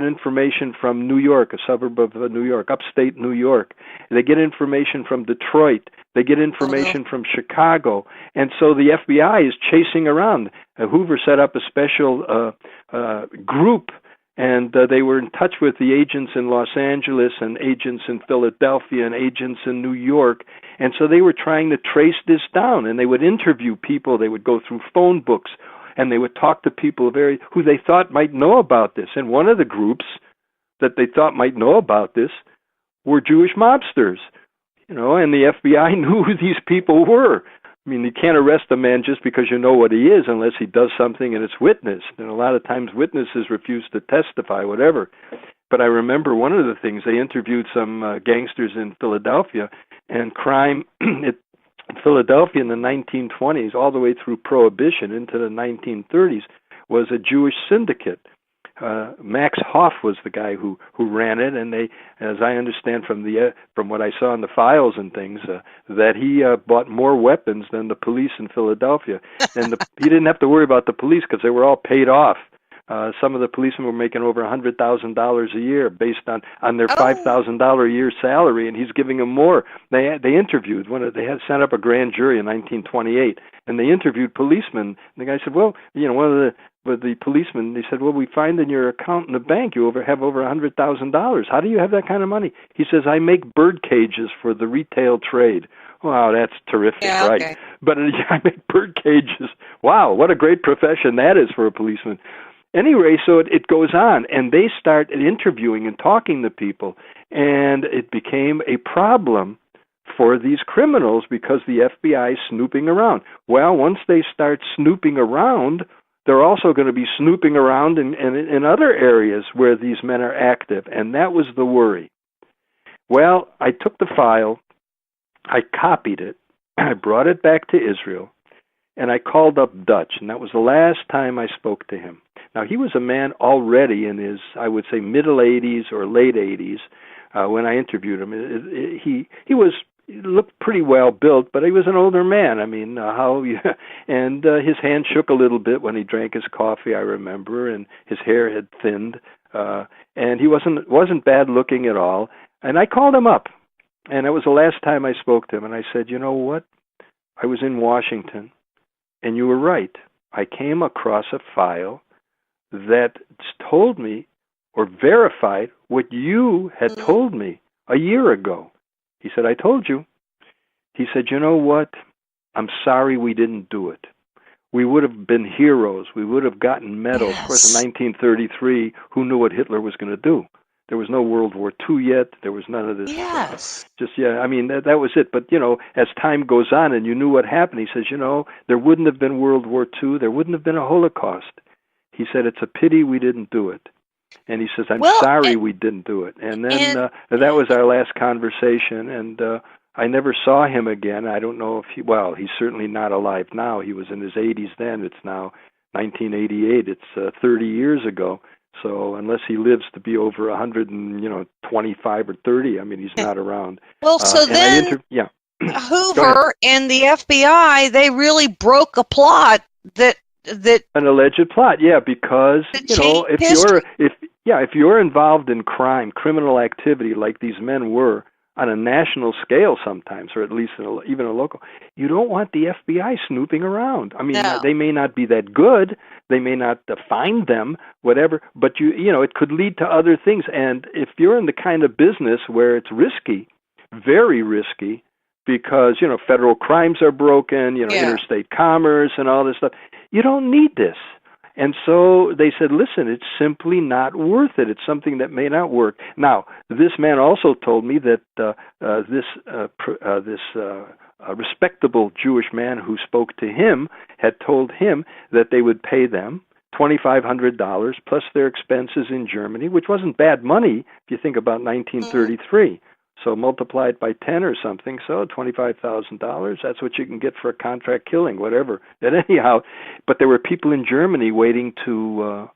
information from New York, a suburb of New York, upstate New York. They get information from Detroit. They get information from Chicago. And so the FBI is chasing around. Hoover set up a special group, and they were in touch with the agents in Los Angeles and agents in Philadelphia and agents in New York. And so they were trying to trace this down, and they would interview people. They would go through phone books, and they would talk to people who they thought might know about this. And one of the groups that they thought might know about this were Jewish mobsters. and the FBI knew who these people were. I mean, you can't arrest a man just because you know what he is unless he does something and it's witnessed. And a lot of times witnesses refuse to testify, whatever. But I remember one of the things, they interviewed some gangsters in Philadelphia, and crime in Philadelphia in the 1920s all the way through Prohibition into the 1930s was a Jewish syndicate. Max Hoff was the guy who ran it, and they, as I understand from what I saw in the files and things, that he bought more weapons than the police in Philadelphia, and he didn't have to worry about the police because they were all paid off. Some of the policemen were making over $100,000 a year based on their $5,000 a year salary, and he's giving them more. They interviewed they had sent up a grand jury in 1928, and they interviewed policemen. And the guy said, "Well, one of the policemen," they said, "Well, we find in your account in the bank you have over $100,000. How do you have that kind of money?" He says, "I make bird cages for the retail trade." Wow, that's terrific, right? Okay. But I make bird cages. Wow, what a great profession that is for a policeman. Anyway, so it goes on, and they start interviewing and talking to people, and it became a problem for these criminals because the FBI is snooping around. Well, once they start snooping around, they're also going to be snooping around in other areas where these men are active, and that was the worry. Well, I took the file, I copied it, I brought it back to Israel, and I called up Dutch, and that was the last time I spoke to him. Now, he was a man already in his, I would say, middle 80s or late 80s when I interviewed him. He looked pretty well built, but he was an older man. I mean, and his hand shook a little bit when he drank his coffee, I remember, and his hair had thinned, and he wasn't bad looking at all. And I called him up, and it was the last time I spoke to him, and I said, "You know what? I was in Washington, and you were right. I came across a file that told me or verified what you had told me a year ago." He said, "I told you." He said, "You know what? I'm sorry we didn't do it. We would have been heroes. We would have gotten medals." Yes. Of course, in 1933, who knew what Hitler was going to do? There was no World War II yet. There was none of this. Yes. I mean, that was it. But, as time goes on and you knew what happened, he says, there wouldn't have been World War II. There wouldn't have been a Holocaust. He said, "It's a pity we didn't do it." And he says, "I'm sorry we didn't do it." And then that was our last conversation, and I never saw him again. I don't know if he's certainly not alive now. He was in his 80s then. It's now 1988. It's 30 years ago. So unless he lives to be over 125 or 30, I mean, he's not around. Well, so then Hoover and the FBI, they really broke a plot that an alleged plot, because if you're involved in crime, criminal activity like these men were on a national scale sometimes, or at least even a local, you don't want the FBI snooping around. I mean, They may not be that good, they may not find them, whatever, but it could lead to other things. And if you're in the kind of business where it's risky, very risky, because federal crimes are broken, interstate commerce and all this stuff, you don't need this. And so they said, "Listen, it's simply not worth it. It's something that may not work." Now, this man also told me that this respectable Jewish man who spoke to him had told him that they would pay them $2,500 plus their expenses in Germany, which wasn't bad money if you think about 1933. So multiply it by 10 or something, so $25,000, that's what you can get for a contract killing, whatever. And anyhow, but there were people in Germany waiting to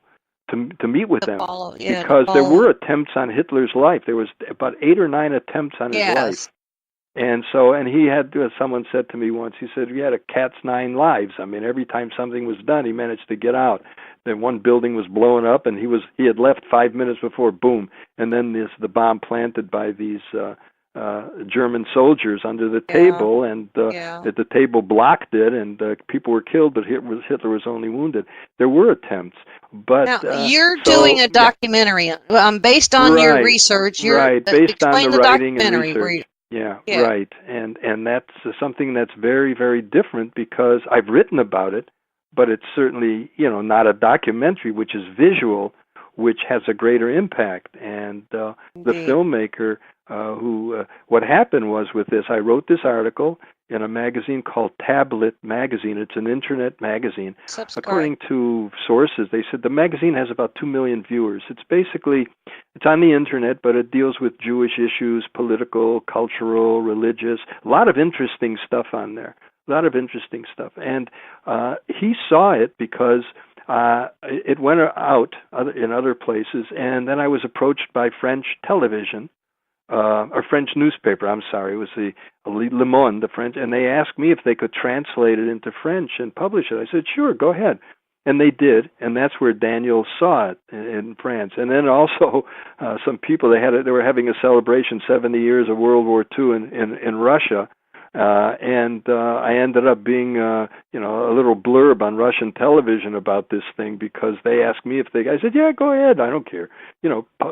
meet with them because there were attempts on Hitler's life. There was about 8 or 9 attempts on his life. And so, and he had, someone said to me once, he said, he had a cat's 9 lives. I mean, every time something was done, he managed to get out. Then one building was blown up, and he had left 5 minutes before, boom. And then the bomb planted by these German soldiers under the table, and the table blocked it, and people were killed, but Hitler was only wounded. There were attempts. But now, you're doing a documentary based on your research. Based on the writing and research. Right. And that's something that's very, very different because I've written about it, but it's certainly, not a documentary, which is visual, which has a greater impact. And the filmmaker what happened was with this, I wrote this article in a magazine called Tablet Magazine. It's an internet magazine. Subscribe. According to sources, they said the magazine has about 2 million viewers. It's on the internet, but it deals with Jewish issues, political, cultural, religious, a lot of interesting stuff on there. A lot of interesting stuff. And he saw it because it went out in other places, and then I was approached by French television, or French newspaper, I'm sorry, it was the Le Monde, the French, and they asked me if they could translate it into French and publish it. I said, sure, go ahead. And they did, and that's where Daniel saw it in France. And then also some people, they were having a celebration, 70 years of World War II in Russia, and I ended up being a little blurb on Russian television about this thing because they asked me I said, yeah, go ahead, I don't care,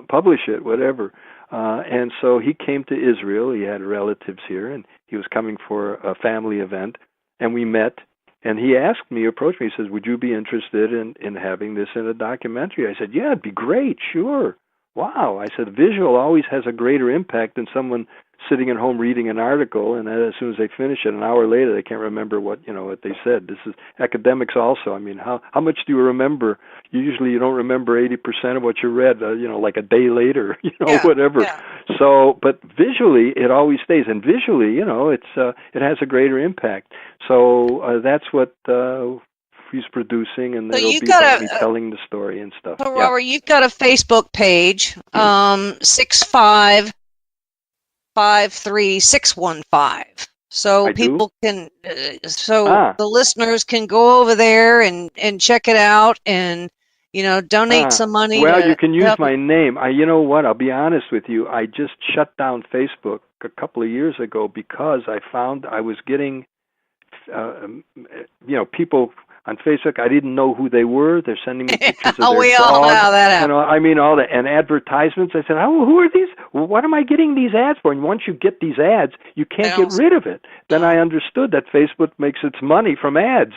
publish it, whatever. And so he came to Israel. He had relatives here, and he was coming for a family event, and we met. And he approached me, he says, would you be interested in having this in a documentary? I said, yeah, it'd be great, sure. Wow. I said, visual always has a greater impact than someone sitting at home reading an article, and then as soon as they finish it, an hour later, they can't remember what they said. This is academics also. I mean, how much do you remember? Usually you don't remember 80% of what you read, like a day later, whatever. Yeah. So, but visually, it always stays. And visually, it has a greater impact. So that's what he's producing, and it'll be about me telling the story and stuff. So, Robert, you've got a Facebook page, 6553615. So people can, the listeners can go over there and check it out and, donate some money. Well, you can use my name. You know what? I'll be honest with you. I just shut down Facebook a couple of years ago because I found I was getting, people on Facebook. I didn't know who they were. They're sending me pictures of their we dog. all know how that happens. All the and advertisements. I said, who are these? What am I getting these ads for? And once you get these ads, you can't get rid of it. Then I understood that Facebook makes its money from ads.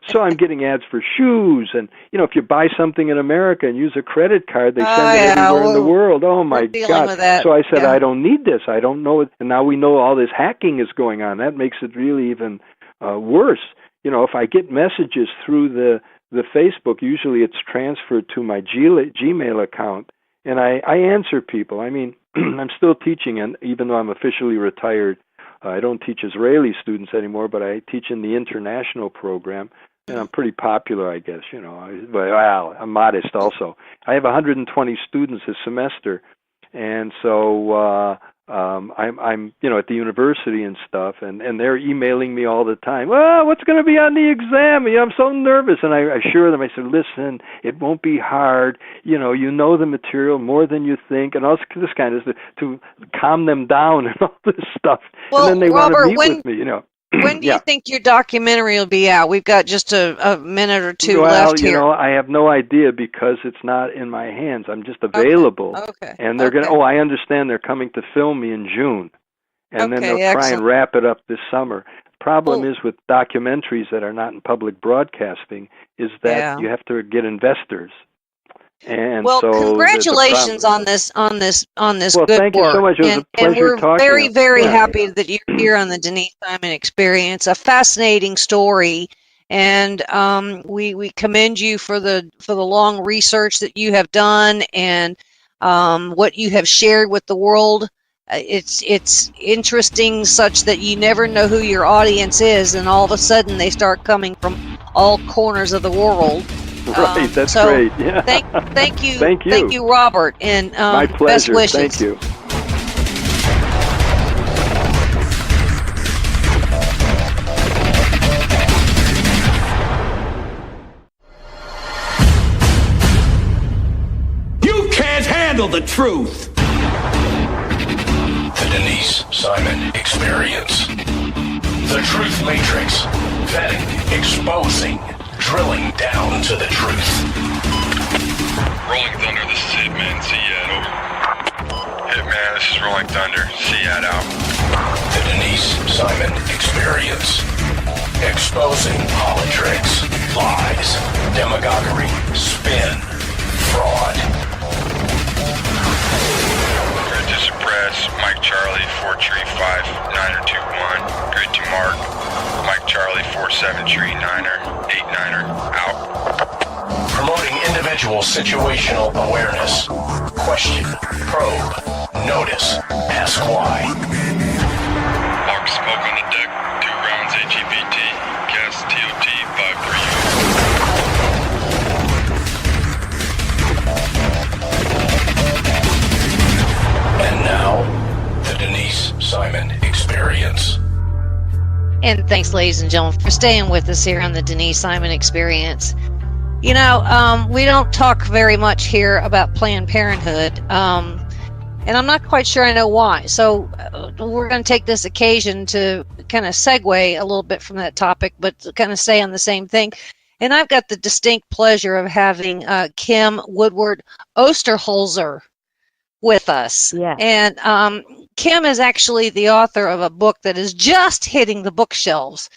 So I'm getting ads for shoes, and if you buy something in America and use a credit card, they send it everywhere in the world. Oh my God! So I said, I don't need this. I don't know it. And now we know all this hacking is going on. That makes it really even worse. If I get messages through the Facebook, usually it's transferred to my Gmail account, and I answer people. I mean, I'm still teaching, and even though I'm officially retired, I don't teach Israeli students anymore, but I teach in the international program, and I'm pretty popular, I guess. Well, I'm modest also. I have 120 students a semester, and so I'm at the university and stuff, and they're emailing me all the time. Well, what's going to be on the exam? I'm so nervous, and I assure them. I said, listen, it won't be hard. You know the material more than you think, and all this kind of to calm them down and all this stuff. Well, and then they Robert, want to meet with me. When do you think your documentary will be out? We've got just a minute or two left here. Well, I have no idea because it's not in my hands. I'm just available. Okay. And they're going to, I understand they're coming to film me in June. And then they'll try and wrap it up this summer. Problem is with documentaries that are not in public broadcasting is that you have to get investors. And congratulations on this well, good thank you so much. It was a pleasure and we're talking. very, very happy that you're here on the Denise Simon Experience. A fascinating story, and we commend you for the long research that you have done and what you have shared with the world. It's interesting, such that you never know who your audience is, and all of a sudden they start coming from all corners of the world. Right, that's great. Yeah. Thank you. Thank you. Thank you, Robert. And my pleasure. Best wishes. Thank you. You can't handle the truth. The Denise Simon Experience. The Truth Matrix. Vetting, exposing, drilling down to the truth. Rolling Thunder, this is Hitman. Seat over. Hitman, this is Rolling Thunder. Seat out. The Denise Simon Experience. Exposing politics, lies, demagoguery, spin, fraud. We're Press, Mike Charlie, 4 Tree 5, 9er 2-1, grid to Mark, Mike Charlie, 4-7 Tree 9er, 8-9er, out. Promoting individual situational awareness. Question, probe, notice, ask why. Mark smoke on the deck, 2 rounds HEPT, gas TOT 5-3. And now, the Denise Simon Experience. And thanks, ladies and gentlemen, for staying with us here on the Denise Simon Experience. You know, we don't talk very much here about Planned Parenthood, and I'm not quite sure I know why. So we're going to take this occasion to kind of segue a little bit from that topic, but to kind of stay on the same thing. And I've got the distinct pleasure of having Kim Woodward Osterholzer with us. Yeah. And Kim is actually the author of a book that is just hitting the bookshelves.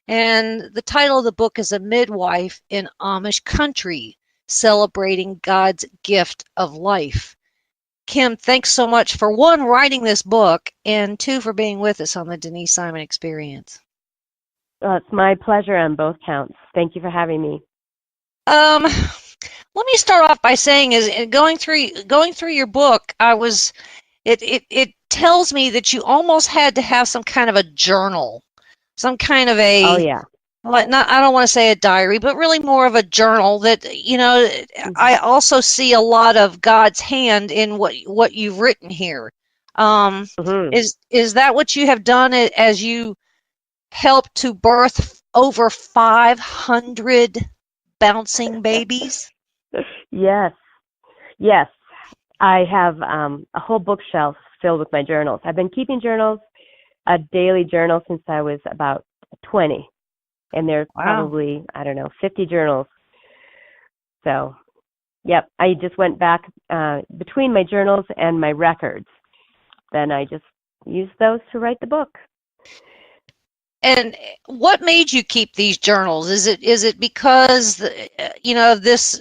And the title of the book is A Midwife in Amish Country, Celebrating God's Gift of Life. Kim, thanks so much for, one, writing this book, and 2, for being with us on the Denise Simon Experience. It's my pleasure on both counts. Thank you for having me. Let me start off by saying, is going through your book, it tells me that you almost had to have some kind of a journal, some kind of a, oh yeah, I don't want to say a diary, but really more of a journal that, you know, I also see a lot of God's hand in what you've written here. Is that what you have done as you helped to birth over 500 bouncing babies? Yes. I have a whole bookshelf filled with my journals. I've been keeping journals, a daily journal, since I was about 20. And there's probably, 50 journals. So, yep, I just went back between my journals and my records. Then I just used those to write the book. And what made you keep these journals? Is it because of this?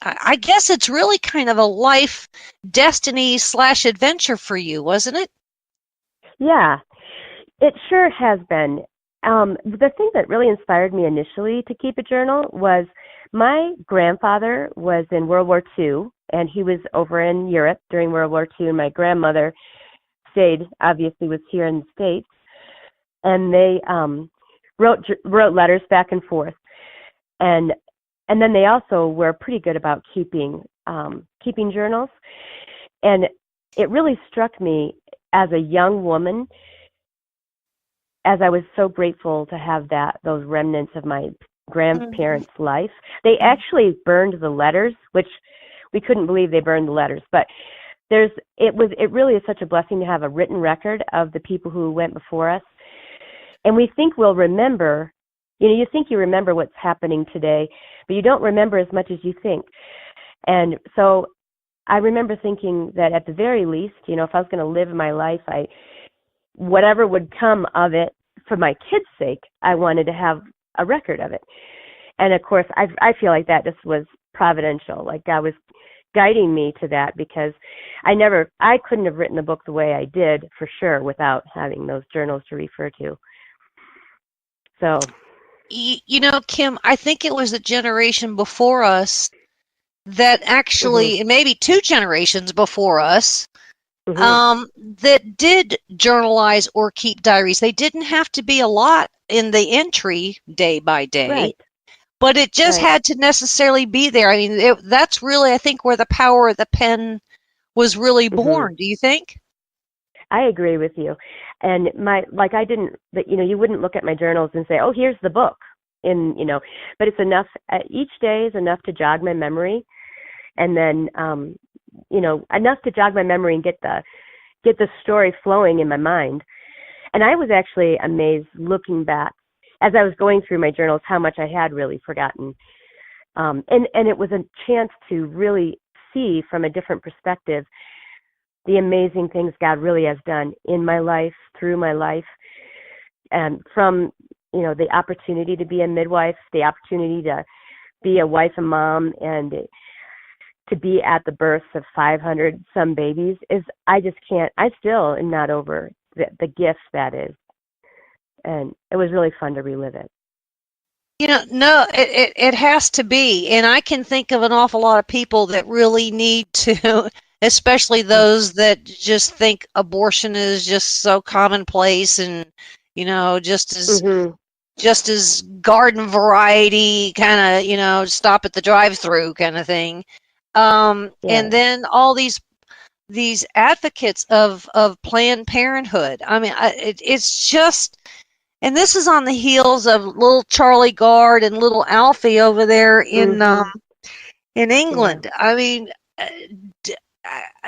I guess it's really kind of a life destiny / adventure for you, wasn't it? Yeah, it sure has been. The thing that really inspired me initially to keep a journal was my grandfather was in World War II, and he was over in Europe during World War II, and my grandmother was here in the States. And they wrote letters back and forth, and then they also were pretty good about keeping journals. And it really struck me as a young woman, as I was so grateful to have those remnants of my grandparents' life. They actually burned the letters, which we couldn't believe they burned the letters, but it really is such a blessing to have a written record of the people who went before us. And we think we'll remember, you think you remember what's happening today, but you don't remember as much as you think. And so I remember thinking that at the very least, if I was going to live my life, whatever would come of it, for my kids' sake, I wanted to have a record of it. And of course, I feel like that just was providential, like God was guiding me to that, because I couldn't have written the book the way I did, for sure, without having those journals to refer to. So, Kim, I think it was a generation before us that actually, maybe 2 generations before us, that did journalize or keep diaries. They didn't have to be a lot in the entry day by day, right. But it just had to necessarily be there. I mean, that's really, I think, where the power of the pen was really born. Do you think? I agree with you. And you wouldn't look at my journals and say, oh, here's the book. But it's enough, each day is enough to jog my memory. And then, enough to jog my memory and get the story flowing in my mind. And I was actually amazed looking back as I was going through my journals, how much I had really forgotten. And it was a chance to really see from a different perspective the amazing things God really has done in my life, through my life, and from, the opportunity to be a midwife, the opportunity to be a wife and mom, and to be at the births of 500 some babies is, I just can't, I still am not over the gift that is. And it was really fun to relive it. No, it has to be. And I can think of an awful lot of people that really need to, especially those that just think abortion is just so commonplace and, just as garden variety kind of, stop at the drive-through kind of thing. And then all these advocates of Planned Parenthood. I mean, it's just, and this is on the heels of little Charlie Gard and little Alfie over there in England. Yeah. I mean,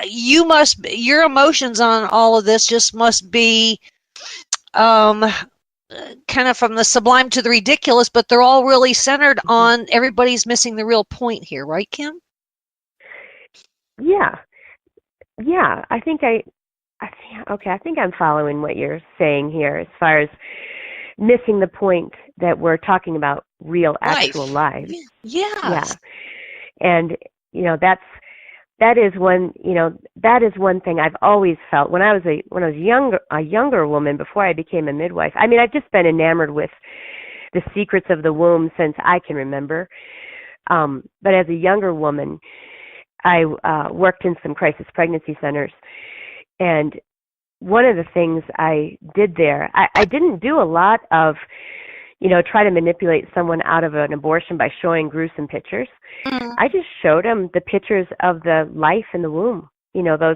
your emotions on all of this just must be kind of from the sublime to the ridiculous, but they're all really centered on everybody's missing the real point here, right, Kim? Yeah. I think I'm following what you're saying here as far as missing the point that we're talking about real actual lives. Yeah. And that is one thing I've always felt when I was a younger woman before I became a midwife. I mean, I've just been enamored with the secrets of the womb since I can remember. But as a younger woman, I worked in some crisis pregnancy centers, and one of the things I did there, I didn't do a lot of, try to manipulate someone out of an abortion by showing gruesome pictures. I just showed them the pictures of the life in the womb. Those,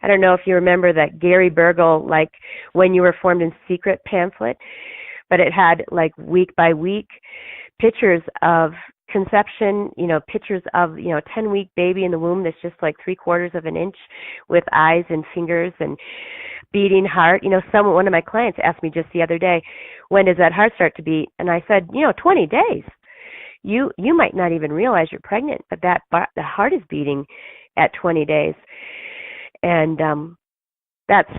I don't know if you remember that Gary Burgle, like When You Were Formed in Secret pamphlet, but it had like week by week pictures of conception, pictures of, 10-week baby in the womb that's just like 3/4 of an inch with eyes and fingers and beating heart. One of my clients asked me just the other day, when does that heart start to beat? And I said, 20 days. You might not even realize you're pregnant, but the heart is beating at 20 days. And that's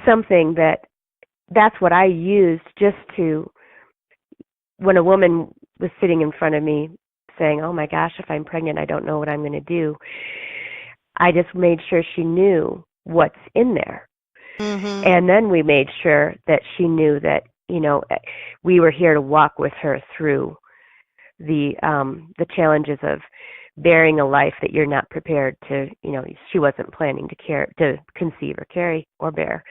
something that's what I used just to, when a woman was sitting in front of me saying, oh my gosh, if I'm pregnant, I don't know what I'm going to do. I just made sure she knew what's in there. And then we made sure that she knew that, we were here to walk with her through the challenges of bearing a life that you're not prepared to, she wasn't planning to conceive or carry or bear.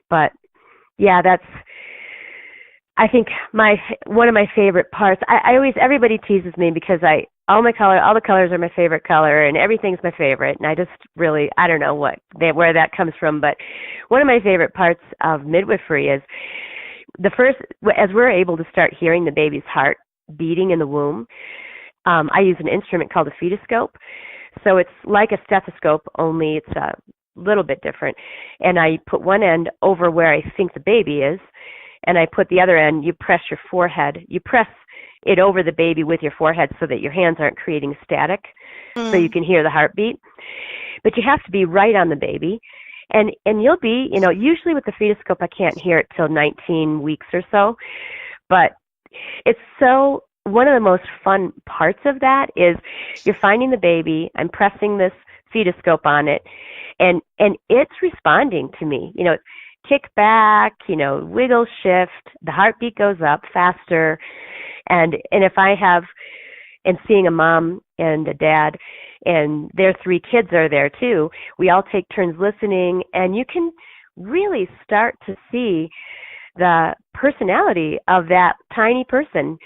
But yeah, that's, I think one of my favorite parts. Everybody teases me because all the colors are my favorite color, and everything's my favorite. And I just really, I don't know where that comes from, but one of my favorite parts of midwifery is as we're able to start hearing the baby's heart beating in the womb. I use an instrument called a fetoscope, so it's like a stethoscope, only it's a little bit different. And I put one end over where I think the baby is, and I put the other end, you press your forehead. You press it over the baby with your forehead so that your hands aren't creating static, so you can hear the heartbeat. But you have to be right on the baby. And you'll be, usually with the fetoscope, I can't hear it till 19 weeks or so. But it's so, one of the most fun parts of that is you're finding the baby, I'm pressing this fetoscope on it, and it's responding to me. Kick back, wiggle, shift, the heartbeat goes up faster. And if I have, and seeing a mom and a dad and their 3 kids are there too, we all take turns listening, and you can really start to see the personality of that tiny person,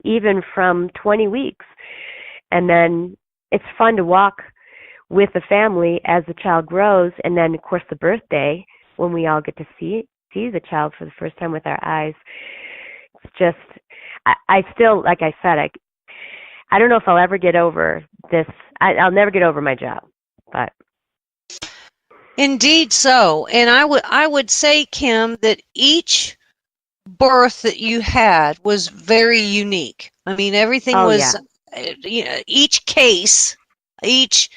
even from 20 weeks. And then it's fun to walk with the family as the child grows, and then of course the birthday, when we all get to see the child for the first time with our eyes. It's just, I still, like I said, I don't know if I'll ever get over this. I'll never get over my job, but. Indeed so. And I would say, Kim, that each birth that you had was very unique. I mean, everything was, each case, each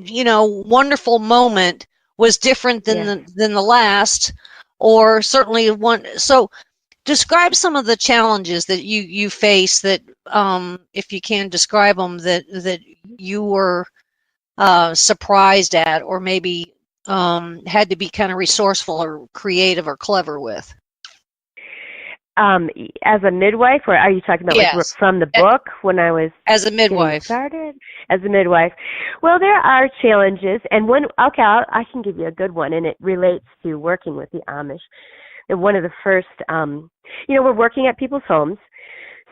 wonderful moment was different than the last, or certainly one. So describe some of the challenges that you face that, if you can describe them, that you were surprised at, or maybe had to be kind of resourceful or creative or clever with? As a midwife, or are you talking about like Yes. from the book when I was As a getting midwife. started? As a midwife, well, there are challenges, and I can give you a good one, and it relates to working with the Amish. And one of the first, we're working at people's homes,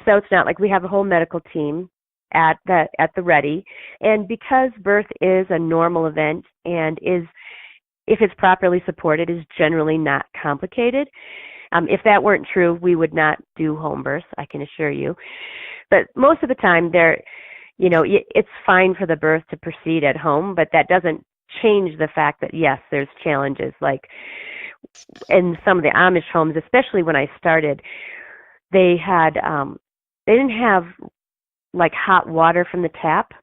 so it's not like we have a whole medical team at the ready. And because birth is a normal event and if it's properly supported, is generally not complicated. If that weren't true, we would not do home births, I can assure you. But most of the time, it's fine for the birth to proceed at home, but that doesn't change the fact that, yes, there's challenges. Like in some of the Amish homes, especially when I started, they didn't have like hot water from the tap.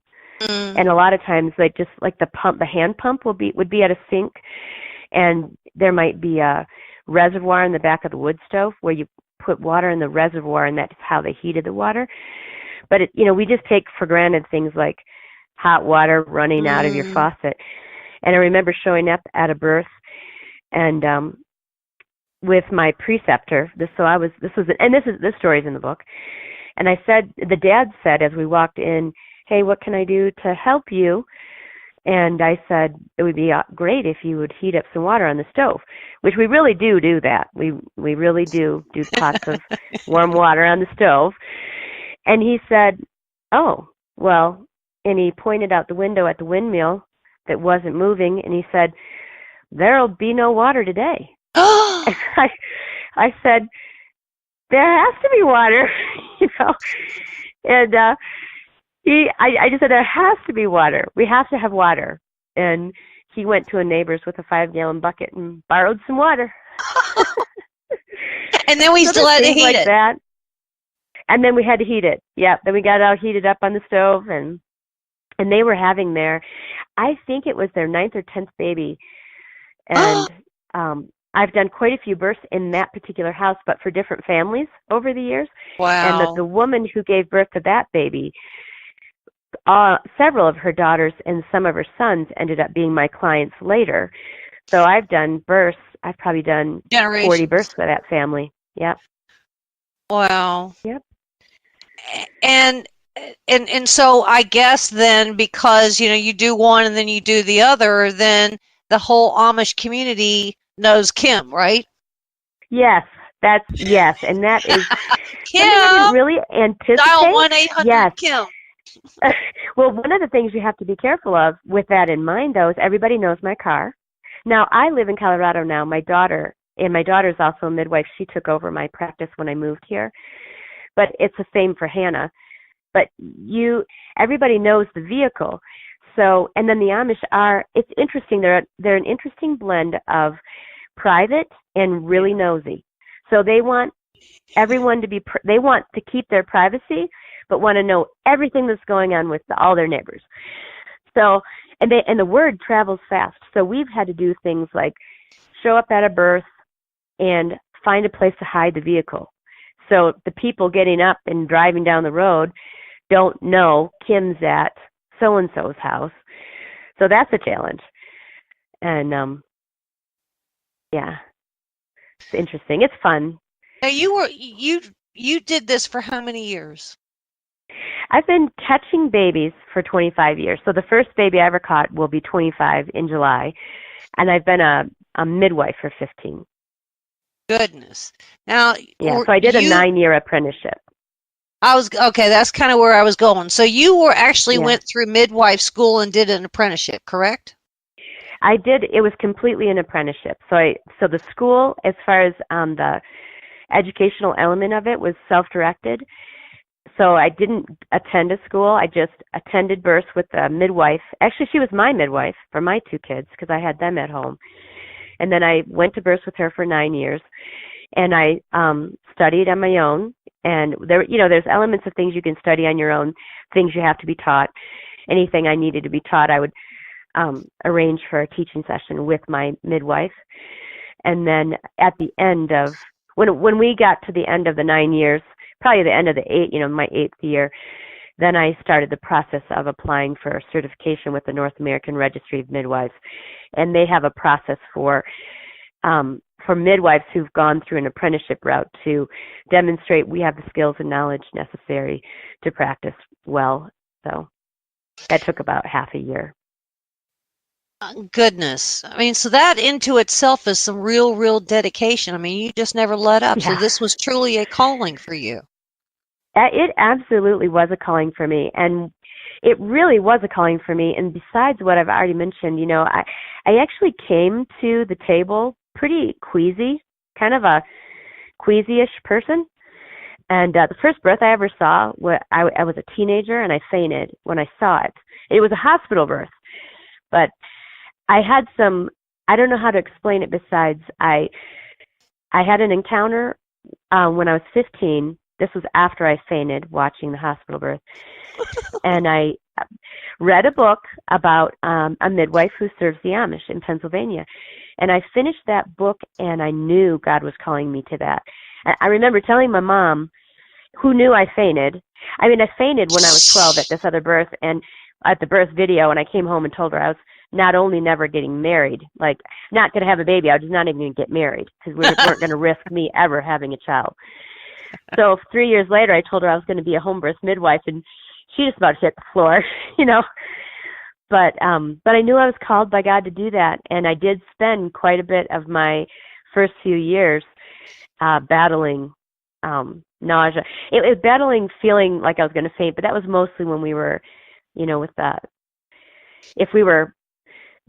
And a lot of times, like just like the hand pump would be at a sink, and there might be a reservoir in the back of the wood stove where you put water in the reservoir, and that's how they heated the water. But we just take for granted things like hot water running out of your faucet. And I remember showing up at a birth, and with my preceptor. This story's in the book. And the dad said as we walked in, "Hey, what can I do to help you?" And I said, "It would be great if you would heat up some water on the stove," which we really do that. We really do pots of warm water on the stove. And he said, "Oh, well," and he pointed out the window at the windmill that wasn't moving, and he said, "There'll be no water today." And I said, "There has to be water," And I just said, "There has to be water. We have to have water." And he went to a neighbor's with a 5-gallon bucket and borrowed some water. And then we still had to heat it. That. And then we had to heat it. Yeah. Then we got it all heated up on the stove, and they were having I think it was their 9th or 10th baby. And I've done quite a few births in that particular house, but for different families over the years. Wow. And the woman who gave birth to that baby, several of her daughters and some of her sons ended up being my clients later. So I've done births. I've probably done 40 births for that family. Yep. Wow. Yep. And so I guess then, because you do one and then you do the other, then the whole Amish community knows Kim, right? Yes, yes, and that is Kim. I didn't really anticipate. Dial 1-800-KIM. Well, one of the things you have to be careful of with that in mind, though, is everybody knows my car. Now, I live in Colorado now. My daughter's also a midwife. She took over my practice when I moved here. But it's the same for Hannah. But everybody knows the vehicle. So, and then the Amish it's interesting. They're an interesting blend of private and really nosy. So they want everyone they want to keep their privacy, but want to know everything that's going on with all their neighbors. So, and the word travels fast. So we've had to do things like show up at a birth and find a place to hide the vehicle. So the people getting up and driving down the road don't know Kim's at so-and-so's house. So that's a challenge. And, yeah, it's interesting. It's fun. Now you did this for how many years? I've been catching babies for 25 years. So the first baby I ever caught will be 25 in July. And I've been a midwife for 15. Goodness. Now, yeah, so I did a 9-year apprenticeship. Okay, that's kind of where I was going. So you went through midwife school and did an apprenticeship, correct? I did. It was completely an apprenticeship. So the school, as far as the educational element of it, was self-directed. So I didn't attend a school. I just attended births with a midwife. Actually, she was my midwife for my 2 kids because I had them at home. And then I went to births with her for 9 years, and I studied on my own. And there's elements of things you can study on your own, things you have to be taught. Anything I needed to be taught, I would arrange for a teaching session with my midwife. And then at the end of when we got to the end of the 9 years, probably the end of the 8, my 8th year, then I started the process of applying for certification with the North American Registry of Midwives, and they have a process for midwives who've gone through an apprenticeship route to demonstrate we have the skills and knowledge necessary to practice well. So that took about half a year. Goodness. I mean, so that into itself is some real dedication. I mean, you just never let up. Yeah. So this was truly a calling for you. It absolutely was a calling for me, and it really was a calling for me. And besides what I've already mentioned, you know, I actually came to the table pretty queasy, kind of a queasy-ish person. And the first birth I ever saw, I was a teenager, and I fainted when I saw it. It was a hospital birth, but I had some, I don't know how to explain it besides I had an encounter when I was 15. This was after I fainted watching the hospital birth. And I read a book about a midwife who serves the Amish in Pennsylvania. And I finished that book, and I knew God was calling me to that. I remember telling my mom, who knew I fainted. I mean, I fainted when I was 12 at this other birth, and at the birth video, and I came home and told her I was not only never getting married, like not going to have a baby, I was just not even going to get married because we weren't going to risk me ever having a child. So 3 years later, I told her I was going to be a home birth midwife, and she just about hit the floor, you know. But I knew I was called by God to do that, and I did spend quite a bit of my first few years battling nausea. It was battling feeling like I was going to faint, but that was mostly when we were, you know, with that. If we were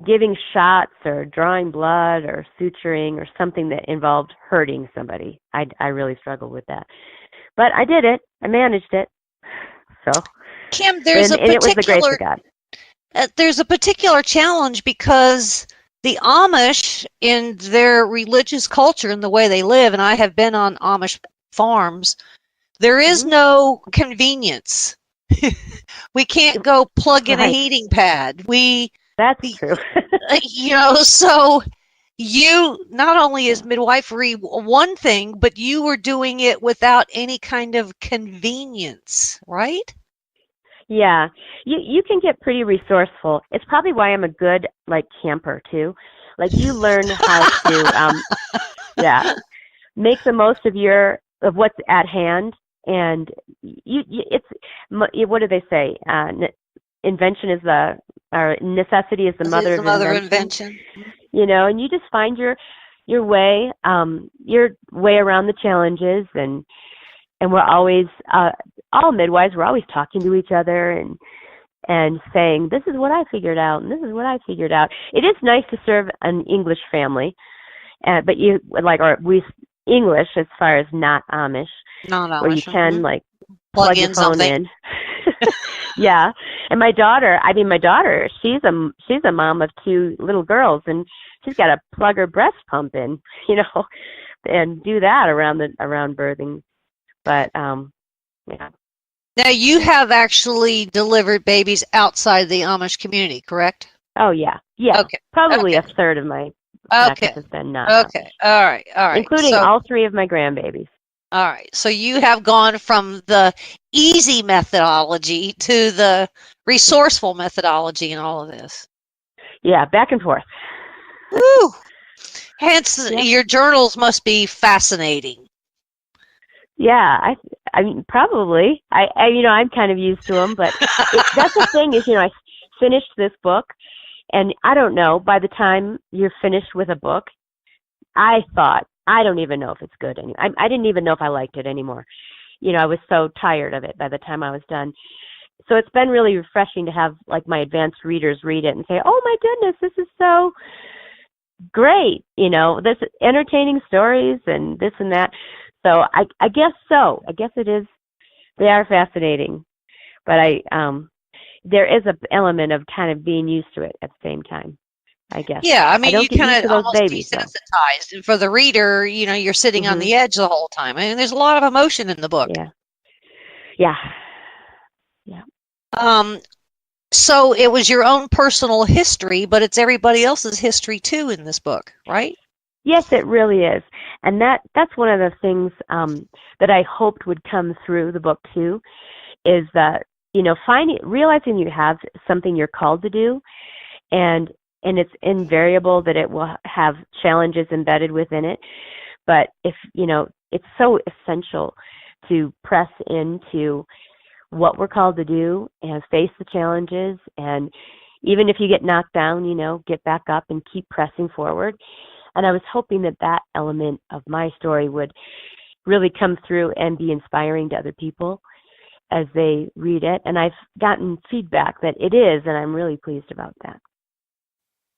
giving shots or drawing blood or suturing or something that involved hurting somebody, I really struggled with that. But I did it. I managed it. So, Kim, there's and it was the grace of God. There's a particular challenge because the Amish, in their religious culture and the way they live, and I have been on Amish farms, there is no convenience. We can't go plug in a heating pad. That's true. You know, so you, not only is midwifery one thing, but you were doing it without any kind of convenience, right? Yeah, you can get pretty resourceful. It's probably why I'm a good camper too. Like you learn how to make the most of what's at hand, and it's what do they say? Invention is necessity is the mother of invention. You know, and you just find your way around the challenges, and we're always all midwives. We're always talking to each other and saying, "This is what I figured out, and this is what I figured out." It is nice to serve an English family, but we English as far as not Amish, where you can plug your phone in. Yeah, and my daughter, she's a mom of two little girls, and she's got to plug her breast pump in, you know, and do that around birthing. But yeah. Now you have actually delivered babies outside the Amish community, correct? Oh yeah, yeah. Okay. Probably a third of my practice has been not. Okay, all right, including all three of my grandbabies. All right, so you have gone from the easy methodology to the resourceful methodology in all of this. Yeah, back and forth. Woo! Hence, your journals must be fascinating. Yeah, I mean, probably. I'm kind of used to them, but that's the thing is, I finished this book, and I don't know, by the time you're finished with a book, I thought, I don't even know if it's good anymore. I didn't even know if I liked it anymore. I was so tired of it by the time I was done. So it's been really refreshing to have my advanced readers read it and say, "Oh my goodness, this is so great." This entertaining stories and this and that. So I guess so. I guess it is. They are fascinating, but there is an element of kind of being used to it at the same time, I guess. Yeah, I mean, you kind of almost babies, desensitized, and for the reader, you're sitting on the edge the whole time. I mean, there's a lot of emotion in the book. Yeah. So it was your own personal history, but it's everybody else's history too in this book, right? Yes, it really is. And that's one of the things that I hoped would come through the book too, is that, realizing you have something you're called to do, and it's invariable that it will have challenges embedded within it. But it's so essential to press into what we're called to do and face the challenges. And even if you get knocked down, get back up and keep pressing forward. And I was hoping that element of my story would really come through and be inspiring to other people as they read it. And I've gotten feedback that it is, and I'm really pleased about that.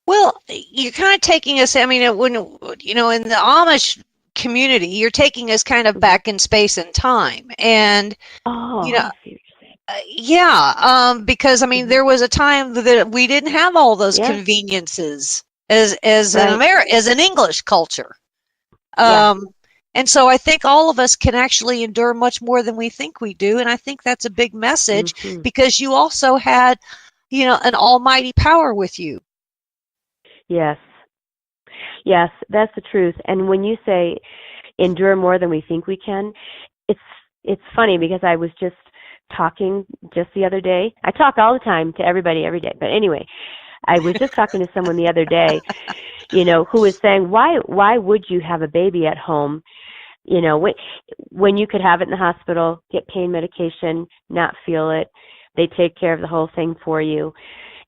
Well, you're kind of taking us, when, in the Amish community, you're taking us kind of back in space and time. And, because, there was a time that we didn't have all those conveniences as an English culture. And so I think all of us can actually endure much more than we think we do. And I think that's a big message because you also had, an almighty power with you. Yes, that's the truth. And when you say endure more than we think we can, it's funny because I was just talking just the other day. I talk all the time to everybody every day. But anyway, I was just talking to someone the other day, who was saying, why would you have a baby at home? When you could have it in the hospital, get pain medication, not feel it. They take care of the whole thing for you.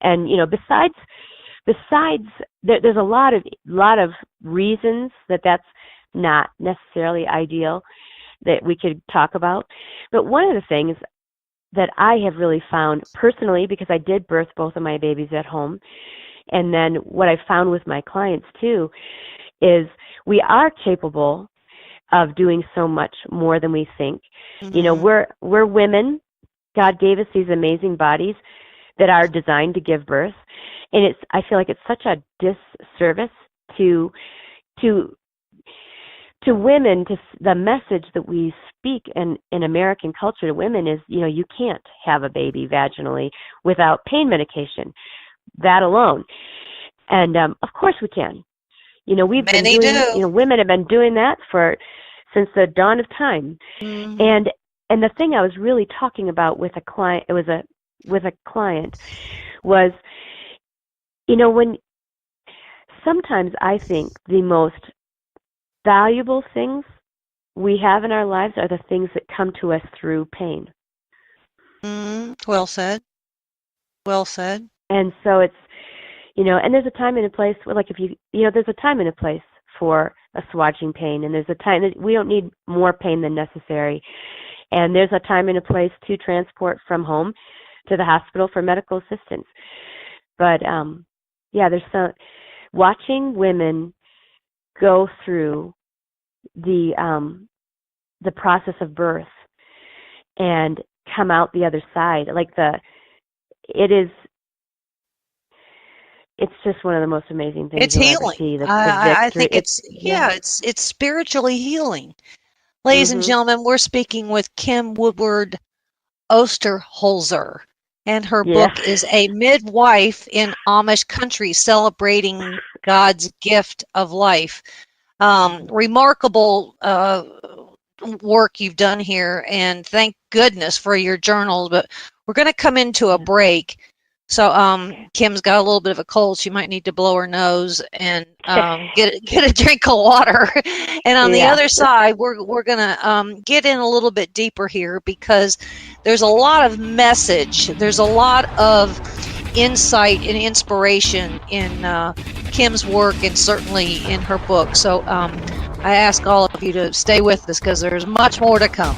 And, besides, there's a lot of reasons that's not necessarily ideal that we could talk about. But one of the things that I have really found personally, because I did birth both of my babies at home, and then what I found with my clients too, is we are capable of doing so much more than we think. We're women. God gave us these amazing bodies that are designed to give birth. And I feel like it's such a disservice to women, to the message that we speak in American culture to women is, you can't have a baby vaginally without pain medication, that alone. And of course we can. Women have been doing that since the dawn of time. And the thing I was really talking about with a client, was, when sometimes I think the most valuable things we have in our lives are the things that come to us through pain. Well said. And so it's, and there's a time and a place where, like, there's a time and a place for assuaging pain, and there's a time that we don't need more pain than necessary. And there's a time and a place to transport from home to the hospital for medical assistance. But, there's watching women go through the process of birth and come out the other side. It's just one of the most amazing things. It's healing. I think it's spiritually healing. Ladies and gentlemen, we're speaking with Kim Woodward Osterholzer, and her book is A Midwife in Amish Country, Celebrating God's Gift of Life. Remarkable work you've done here, and thank goodness for your journal. But we're going to come into a break. So Kim's got a little bit of a cold. She might need to blow her nose and get a drink of water. And on the other side, we're going to get in a little bit deeper here, because there's a lot of message. There's a lot of insight and inspiration in Kim's work, and certainly in her book. So I ask all of you to stay with us, because there's much more to come.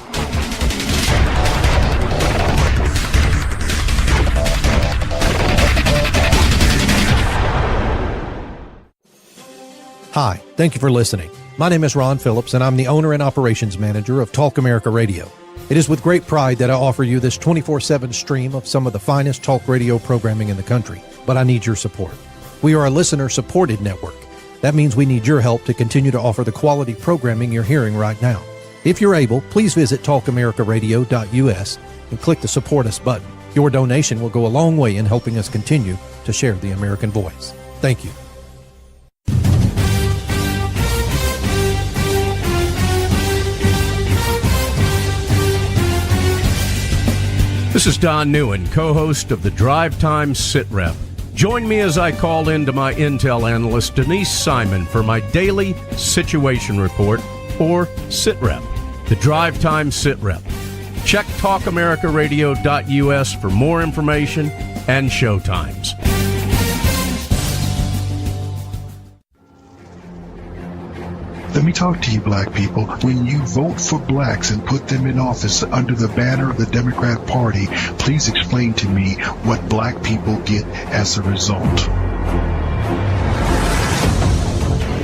Hi, thank you for listening. My name is Ron Phillips, and I'm the owner and operations manager of Talk America Radio. It is with great pride that I offer you this 24/7 stream of some of the finest talk radio programming in the country, but I need your support. We are a listener-supported network. That means we need your help to continue to offer the quality programming you're hearing right now. If you're able, please visit talkamericaradio.us and click the Support Us button. Your donation will go a long way in helping us continue to share the American voice. Thank you. This is Don Newen, co-host of the Drive Time Sit Rep. Join me as I call in to my Intel analyst, Denise Simon, for my daily situation report, or Sit Rep, the Drive Time Sit Rep. Check talkamericaradio.us for more information and show times. Let me talk to you, black people. When you vote for blacks and put them in office under the banner of the Democrat Party, please explain to me what black people get as a result.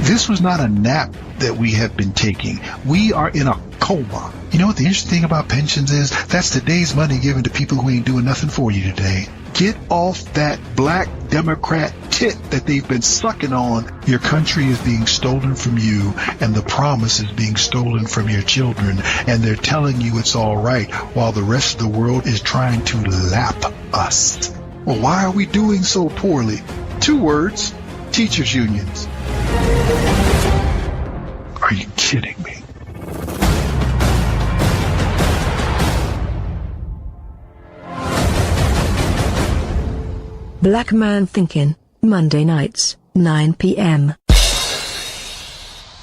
This was not a nap that we have been taking. We are in a coma. You know what the interesting thing about pensions is? That's today's money given to people who ain't doing nothing for you today. Get off that black Democrat tit that they've been sucking on. Your country is being stolen from you, and the promise is being stolen from your children, and they're telling you it's all right while the rest of the world is trying to lap us. Well, why are we doing so poorly? 2 words: teachers' unions. Are you kidding me? Black Man Thinking, Monday nights, 9 p.m.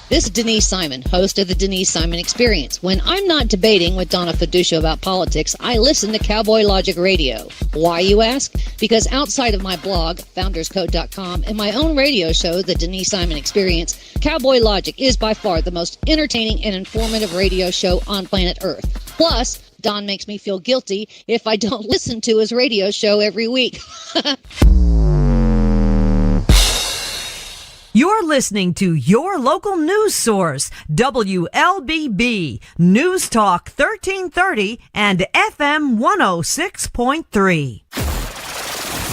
This is Denise Simon, host of the Denise Simon Experience. When I'm not debating with Donna Fiducia about politics, I listen to Cowboy Logic Radio. Why, you ask? Because outside of my blog, founderscode.com, and my own radio show, the Denise Simon Experience, Cowboy Logic is by far the most entertaining and informative radio show on planet Earth. Plus, Don makes me feel guilty if I don't listen to his radio show every week. You're listening to your local news source, WLBB, News Talk 1330 and FM 106.3.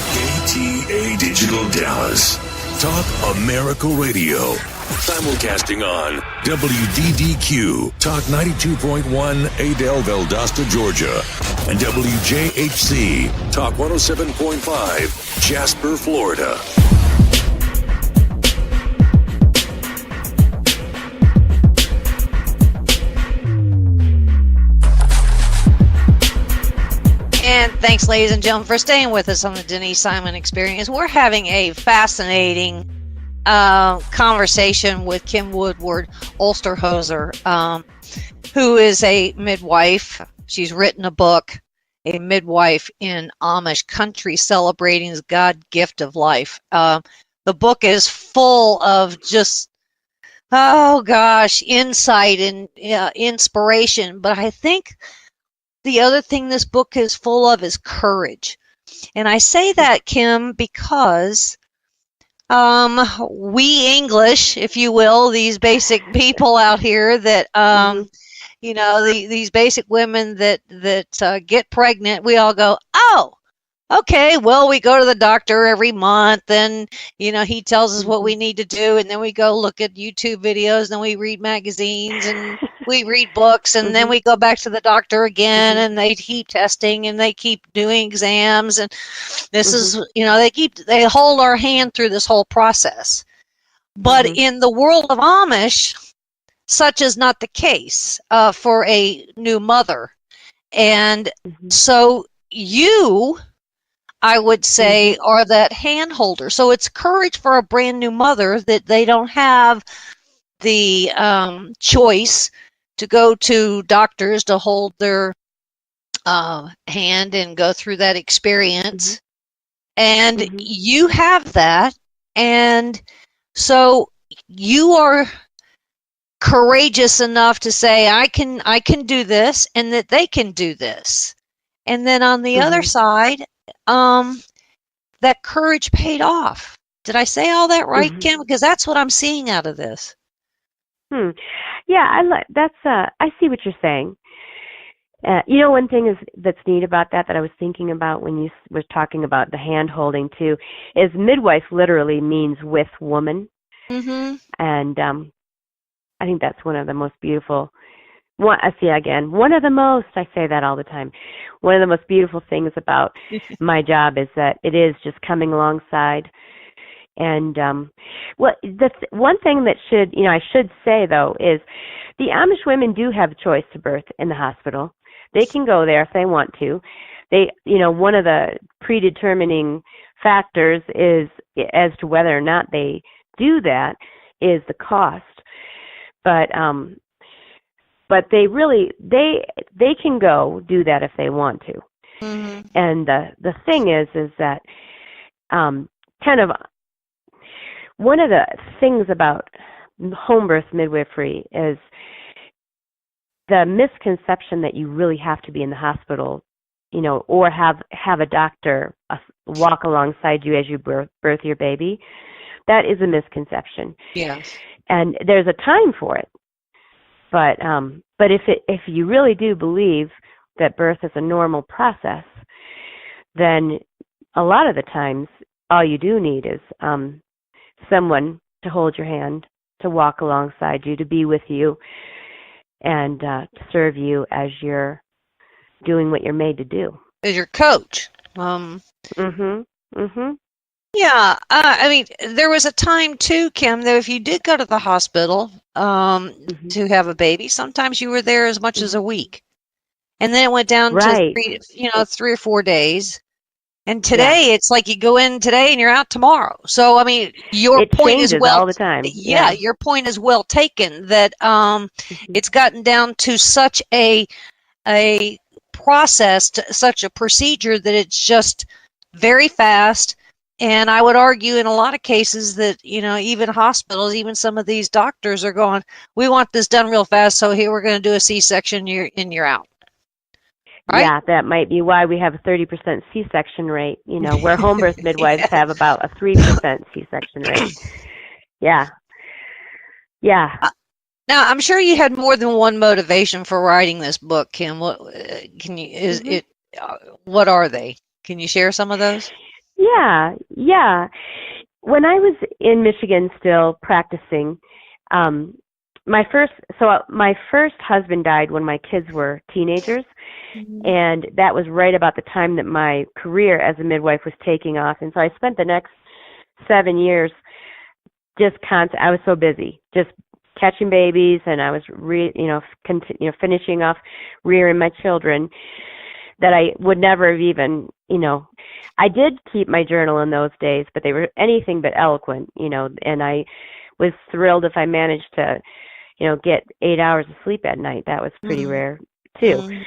KTA Digital Dallas. Talk America Radio. Simulcasting on WDDQ, Talk 92.1, Adel, Valdosta, Georgia, and WJHC, Talk 107.5, Jasper, Florida. And thanks, ladies and gentlemen, for staying with us on the Denise Simon Experience. We're having a fascinating conversation with Kim Woodward Osterholzer, who is a midwife. She's written a book, A Midwife in Amish Country, Celebrating God's Gift of Life. The book is full of just, insight and inspiration. But I think the other thing this book is full of is courage. And I say that, Kim, because we English, if you will, these basic people out here that, these basic women that get pregnant, we all go, oh, okay, well, we go to the doctor every month and, he tells us what we need to do. And then we go look at YouTube videos, and then we read magazines and we read books, and then we go back to the doctor again, and they keep testing and they keep doing exams. And this is, they hold our hand through this whole process. But in the world of Amish, such is not the case for a new mother. And so you, I would say, are that hand holder. So it's courage for a brand new mother that they don't have the choice to go to doctors to hold their hand and go through that experience. And you have that. And so you are courageous enough to say, I can do this, and that they can do this. And then on the other side, that courage paid off. Did I say all that right, Kim? Because that's what I'm seeing out of this. Yeah, I see what you're saying. One thing that's neat about that I was thinking about when you were talking about the hand holding too, is midwife literally means with woman. And I think that's one of the most beautiful. I say that all the time. One of the most beautiful things about my job is that it is just coming alongside. And the one thing that I should say though is the Amish women do have a choice to birth in the hospital. They can go there if they want to. one of the predetermining factors is as to whether or not they do that is the cost. But they really they can go do that if they want to. Mm-hmm. And the thing is that kind of one of the things about home birth midwifery is the misconception that you really have to be in the hospital, or have a doctor walk alongside you as you birth your baby. That is a misconception. Yes. And there's a time for it. But if you really do believe that birth is a normal process, then a lot of the times all you do need is someone to hold your hand, to walk alongside you, to be with you, and to serve you as you're doing what you're made to do. As your coach. Yeah, I mean, there was a time too, Kim, that if you did go to the hospital to have a baby, sometimes you were there as much as a week, and then it went down to 3 or 4 days. And today it's like you go in today and you're out tomorrow. So I mean, your point is all the time. Yeah, your point is well taken. That it's gotten down to such a process, such a procedure that it's just very fast. And I would argue in a lot of cases that, even hospitals, even some of these doctors are going, we want this done real fast, so here we're going to do a C-section, you're in, you're out. Right? Yeah, that might be why we have a 30% C-section rate, where home birth midwives have about a 3% C-section rate. Yeah. Yeah. Now, I'm sure you had more than one motivation for writing this book, Kim. What what are they? Can you share some of those? Yeah. When I was in Michigan still practicing, my first husband died when my kids were teenagers, and that was right about the time that my career as a midwife was taking off. And so I spent the next 7 years I was so busy, just catching babies, and I was finishing off rearing my children that I would never have even, I did keep my journal in those days, but they were anything but eloquent, and I was thrilled if I managed to, get 8 hours of sleep at night. That was pretty rare too.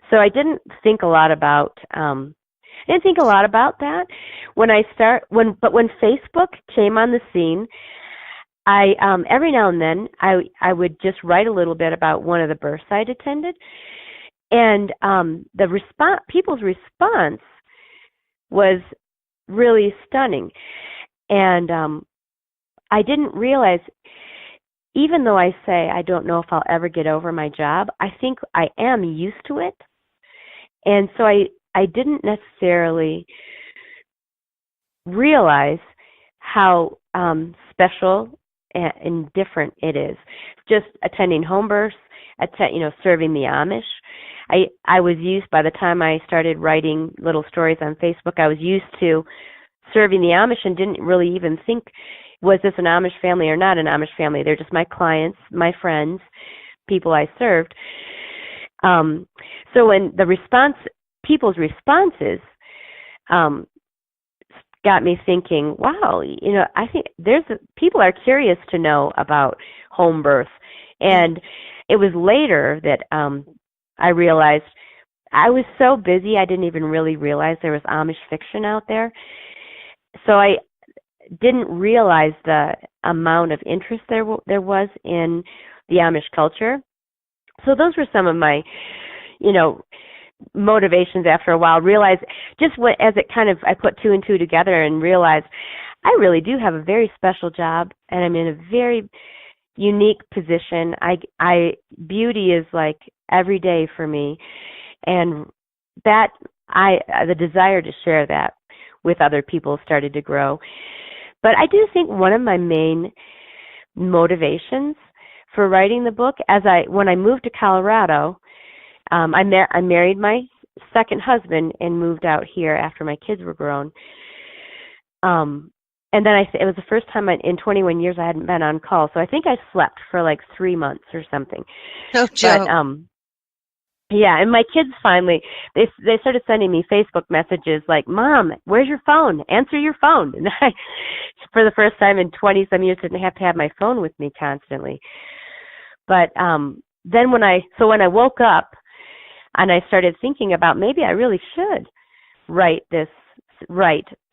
So I didn't think a lot about that but when Facebook came on the scene, I every now and then I would just write a little bit about one of the births I'd attended, and people's response was really stunning. And I didn't realize, even though I say I don't know if I'll ever get over my job, I think I am used to it. And so I didn't necessarily realize how special and different it is. Just attending home births, serving the Amish. I was used, by the time I started writing little stories on Facebook, I was used to serving the Amish and didn't really even think, was this an Amish family or not an Amish family? They're just my clients, my friends, people I served. So when people's responses got me thinking, wow, I think people are curious to know about home birth. And it was later that I realized I was so busy I didn't even really realize there was Amish fiction out there. So I didn't realize the amount of interest there was in the Amish culture. So those were some of my, motivations after a while. Realized as it kind of, I put two and two together and realized I really do have a very special job, and I'm in a very unique position. Beauty is like every day for me, and the desire to share that with other people started to grow. But I do think one of my main motivations for writing the book, when I moved to Colorado, I married my second husband and moved out here after my kids were grown. And then it was the first time in 21 years I hadn't been on call. So I think I slept for like 3 months or something. No joke. Yeah, and my kids finally, they started sending me Facebook messages like, "Mom, where's your phone? Answer your phone." And I, for the first time in 20-some years, didn't have to have my phone with me constantly. But then when I woke up and I started thinking about maybe I really should write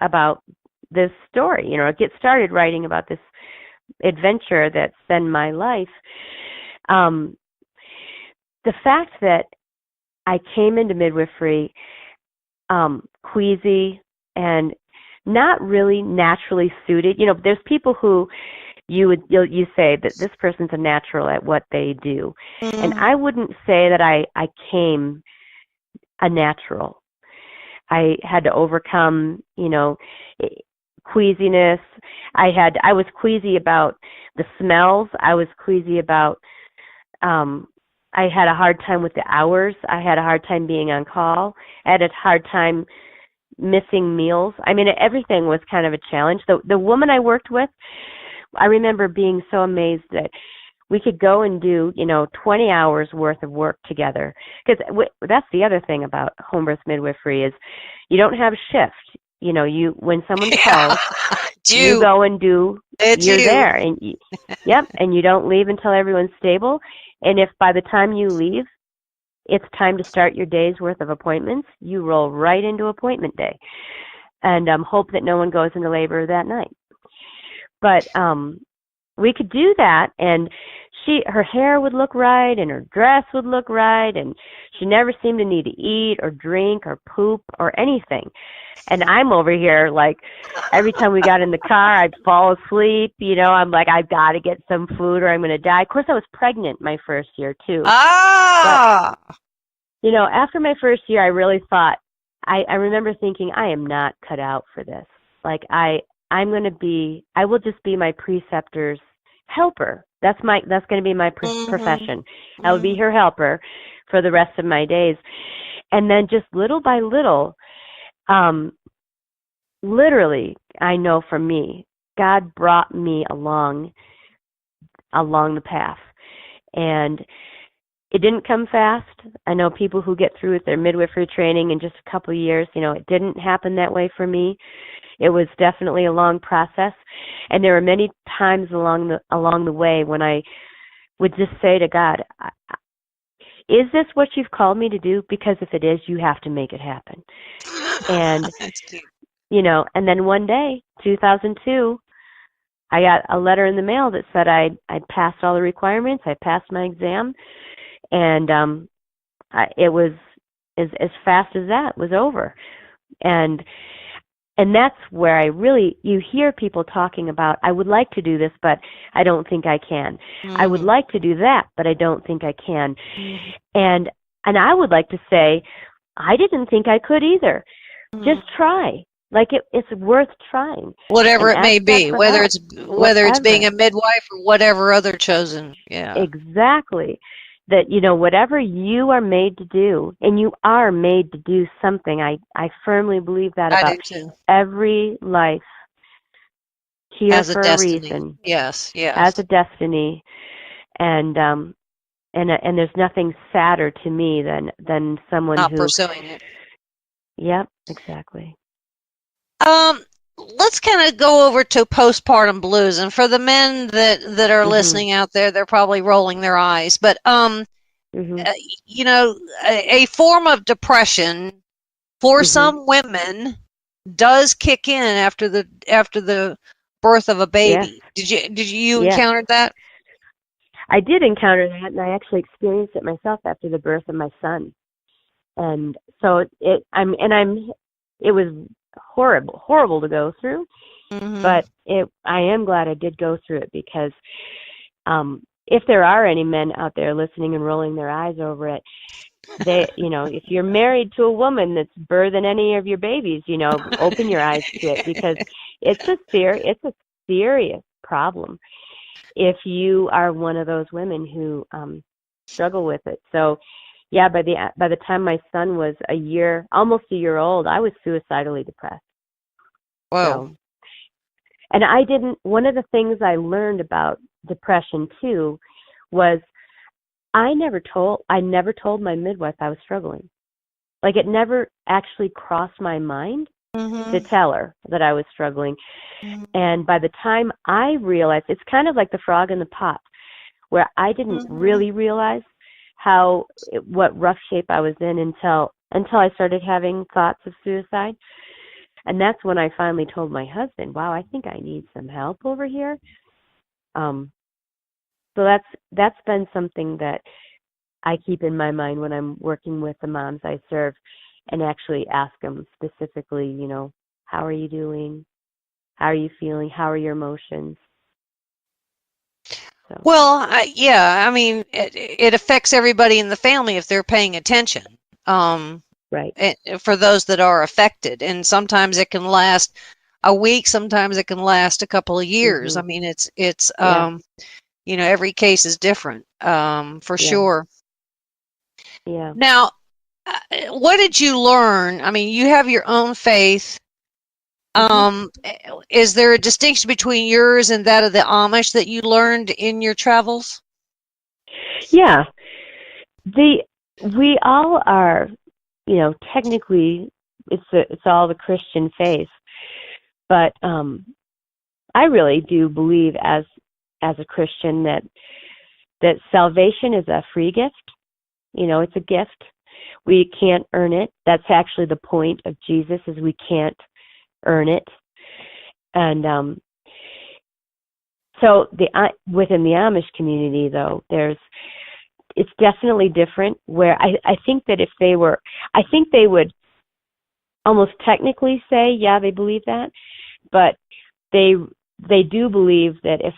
about this story, get started writing about this adventure that's been my life. The fact that I came into midwifery queasy and not really naturally suited. There's people who you say that this person's a natural at what they do. Mm-hmm. And I wouldn't say that I came a natural. I had to overcome, queasiness. I was queasy about the smells. I was queasy about I had a hard time with the hours. I had a hard time being on call. I had a hard time missing meals. I mean, everything was kind of a challenge. The woman I worked with, I remember being so amazed that we could go and do, 20 hours worth of work together. Because that's the other thing about home birth midwifery is you don't have a shift. When someone calls, you go and do. You're there, and and you don't leave until everyone's stable. And if by the time you leave, it's time to start your day's worth of appointments, you roll right into appointment day, and hope that no one goes into labor that night. But we could do that, and her hair would look right, and her dress would look right, and she never seemed to need to eat or drink or poop or anything. And I'm over here, like, every time we got in the car, I'd fall asleep. I'm like, I've got to get some food or I'm going to die. Of course, I was pregnant my first year, too. Ah! But, after my first year, I really thought, I remember thinking, I am not cut out for this. Like, I will just be my preceptor's helper. That's going to be my profession. I will be her helper for the rest of my days. And then just little by little, literally, I know for me, God brought me along the path. And it didn't come fast. I know people who get through with their midwifery training in just a couple of years. It didn't happen that way for me. It was definitely a long process, and there were many times along the way when I would just say to God, "Is this what you've called me to do? Because if it is, you have to make it happen." And and then one day, 2002, I got a letter in the mail that said I'd passed all the requirements. I passed my exam, and it was as fast as that was over, and that's where you hear people talking about, I would like to do this, but I don't think I can. Mm-hmm. I would like to do that, but I don't think I can. Mm-hmm. And I would like to say, I didn't think I could either. Mm-hmm. Just try. Like it's worth trying. Whatever it may be, whether it's being a midwife or whatever other chosen. Yeah. Exactly. That, whatever you are made to do, and you are made to do something. I firmly believe that about every life here as for a reason. Yes. As a destiny. And there's nothing sadder to me than someone not who pursuing it. Yep, exactly. Let's kind of go over to postpartum blues, and for the men that are mm-hmm. listening out there, they're probably rolling their eyes. But mm-hmm. A form of depression for mm-hmm. some women does kick in after the birth of a baby. Yes. Did you encounter that? I did encounter that, and I actually experienced it myself after the birth of my son. And so it was horrible to go through, mm-hmm. but I am glad I did go through it, because if there are any men out there listening and rolling their eyes over it, they, if you're married to a woman that's birthing any of your babies, open your eyes to it, because it's a serious problem if you are one of those women who struggle with it. So yeah, by the time my son was almost a year old, I was suicidally depressed. Wow. So, and one of the things I learned about depression too was I never told my midwife I was struggling. Like, it never actually crossed my mind to tell her that I was struggling. And by the time I realized, it's kind of like the frog in the pot, where I didn't really realize what rough shape I was in until I started having thoughts of suicide. And that's when I finally told my husband, wow, I think I need some help over here. So that's been something that I keep in my mind when I'm working with the moms I serve, and actually ask them specifically, how are you doing? How are you feeling? How are your emotions? So. Well, yeah, I mean, it affects everybody in the family if they're paying attention. Right. For those that are affected, and sometimes it can last a week, sometimes it can last a couple of years. I mean, it's every case is different, for sure. Yeah. Now, what did you learn? I mean, you have your own faith. Is there a distinction between yours and that of the Amish that you learned in your travels? Yeah. We all are, technically it's all the Christian faith, but I really do believe as a Christian that salvation is a free gift. It's a gift. We can't earn it. That's actually the point of Jesus, is we can't earn it. And so within the Amish community, though, it's definitely different, where I think that I think they would almost technically say, yeah, they believe that, but they do believe that if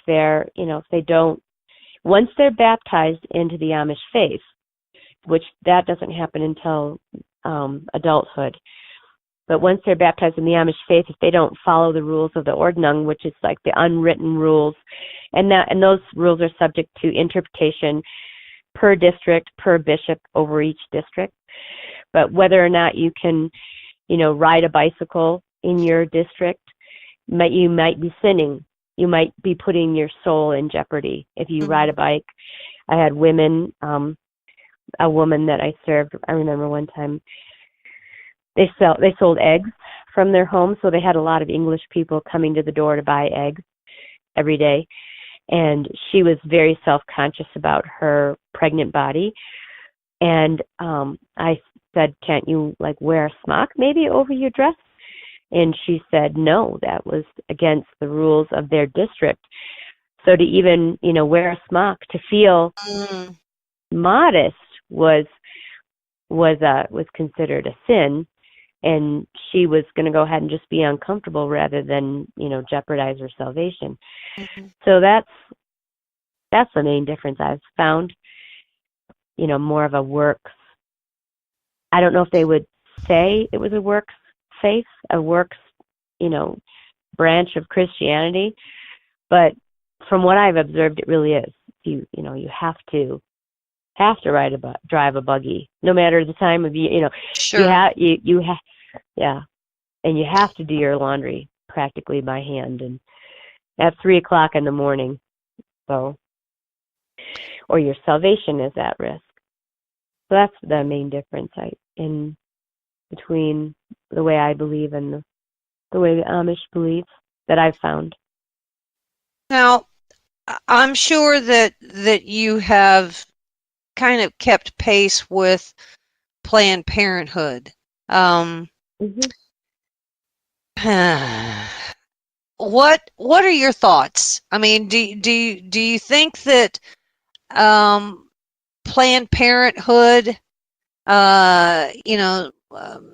they don't, once they're baptized into the Amish faith, which that doesn't happen until adulthood, but once they're baptized in the Amish faith, if they don't follow the rules of the Ordnung, which is like the unwritten rules, and those rules are subject to interpretation per district, per bishop over each district. But whether or not you can, ride a bicycle in your district, you might be sinning. You might be putting your soul in jeopardy if you ride a bike. I had women, a woman that I served, I remember one time, they sold eggs from their home, so they had a lot of English people coming to the door to buy eggs every day. And she was very self-conscious about her pregnant body. And I said, can't you wear a smock maybe over your dress? And she said, no, that was against the rules of their district. So to even, wear a smock, to feel modest was considered a sin. And she was going to go ahead and just be uncomfortable rather than, jeopardize her salvation. So that's the main difference I've found, more of a works. I don't know if they would say it was a works faith, a works, branch of Christianity, but from what I've observed, it really is. You have to drive a buggy, no matter the time of year. Sure. You have, yeah, and you have to do your laundry practically by hand, and at 3:00 in the morning, or your salvation is at risk. So that's the main difference in between the way I believe and the way the Amish believe, that I've found. Now, I'm sure that you have kind of kept pace with Planned Parenthood. What are your thoughts? I mean, do you think that Planned Parenthood,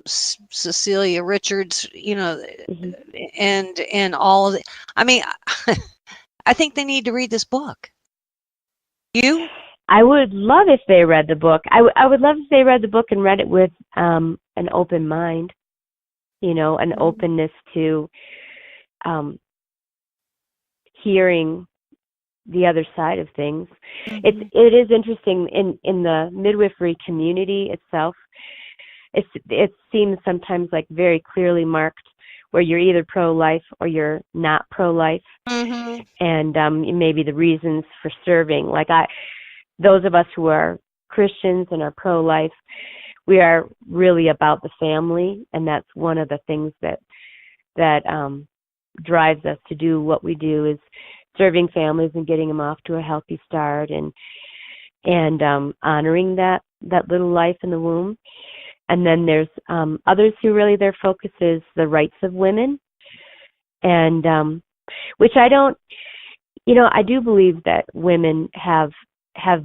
Cecilia Richards, and all of it? I mean, I think they need to read this book. You? I would love if they read the book. I would love if they read the book and read it with an open mind, an openness to hearing the other side of things. It is interesting in the midwifery community itself. It seems sometimes like very clearly marked where you're either pro-life or you're not pro-life, and maybe the reasons for serving. Like those of us who are Christians and are pro-life, we are really about the family, and that's one of the things that drives us to do what we do, is serving families and getting them off to a healthy start, and honoring that little life in the womb. And then there's others who really their focus is the rights of women, and which I don't, I do believe that women have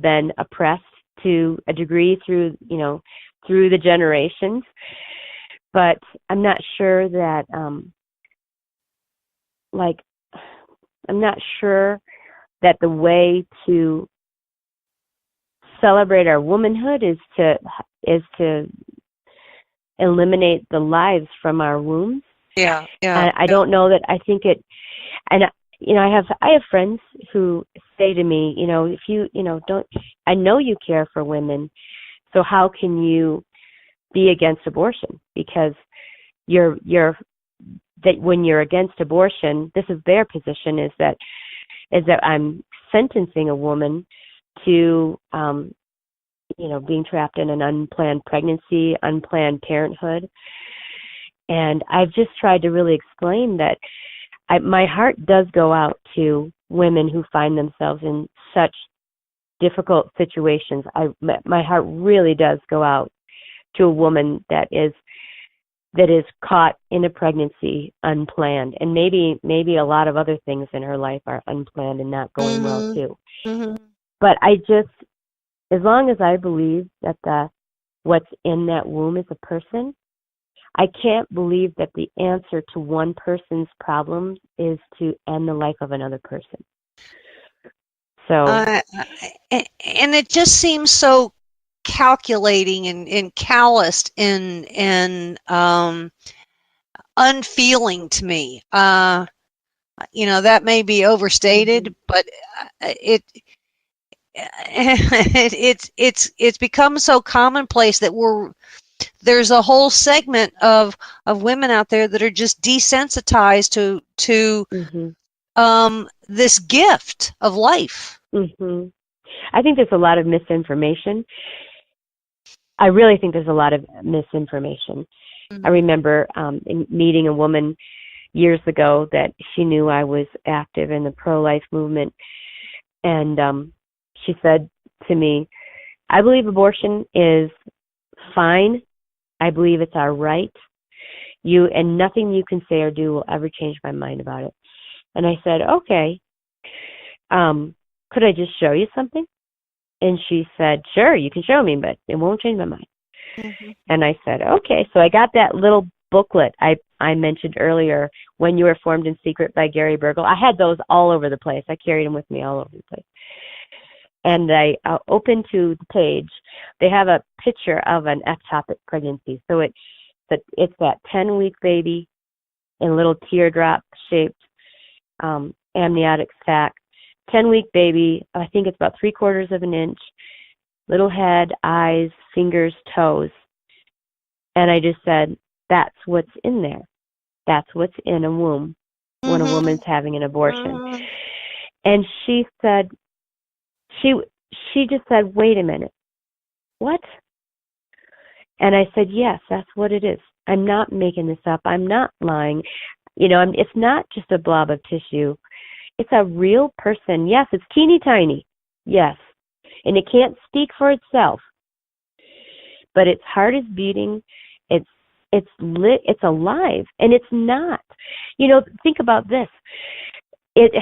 been oppressed to a degree through the generations, but I'm not sure that I'm not sure that the way to celebrate our womanhood is to eliminate the lives from our wombs. Yeah. And I don't know that I think it, and I have friends who say to me, if you don't, I know you care for women, so how can you be against abortion? Because that when you're against abortion, this is their position, is that I'm sentencing a woman to being trapped in an unplanned pregnancy, unplanned parenthood. And I've just tried to really explain that my heart does go out to women who find themselves in such difficult situations. My heart really does go out to a woman that is caught in a pregnancy unplanned, and maybe a lot of other things in her life are unplanned and not going well too. Mm-hmm. But as long as I believe that what's in that womb is a person, I can't believe that the answer to one person's problems is to end the life of another person. So, and it just seems so calculating and calloused and unfeeling to me. That may be overstated, but it's become so commonplace that there's a whole segment of women out there that are just desensitized to this gift of life. Mm-hmm. I think there's a lot of misinformation. I really think there's a lot of misinformation. Mm-hmm. I remember meeting a woman years ago that she knew I was active in the pro-life movement, and she said to me, I believe abortion is fine. I believe it's our right. And nothing you can say or do will ever change my mind about it. And I said, okay, could I just show you something? And she said, sure, you can show me, but it won't change my mind. Mm-hmm. And I said, okay. So I got that little booklet I mentioned earlier, When You Were Formed in Secret by Gary Burgle. I had those all over the place. I carried them with me all over the place. And I opened to the page. They have a picture of an ectopic pregnancy. So it's that 10-week baby in little teardrop-shaped amniotic sac. 10-week baby, I think it's about 3/4 of an inch, little head, eyes, fingers, toes. And I just said, that's what's in there. That's what's in a womb when a woman's having an abortion. And she said, she just said, wait a minute, what? And I said, yes, that's what it is. I'm not making this up. I'm not lying. It's not just a blob of tissue. It's a real person. Yes, it's teeny tiny. Yes. And it can't speak for itself. But its heart is beating. It's lit. It's alive. And it's not. Think about this. It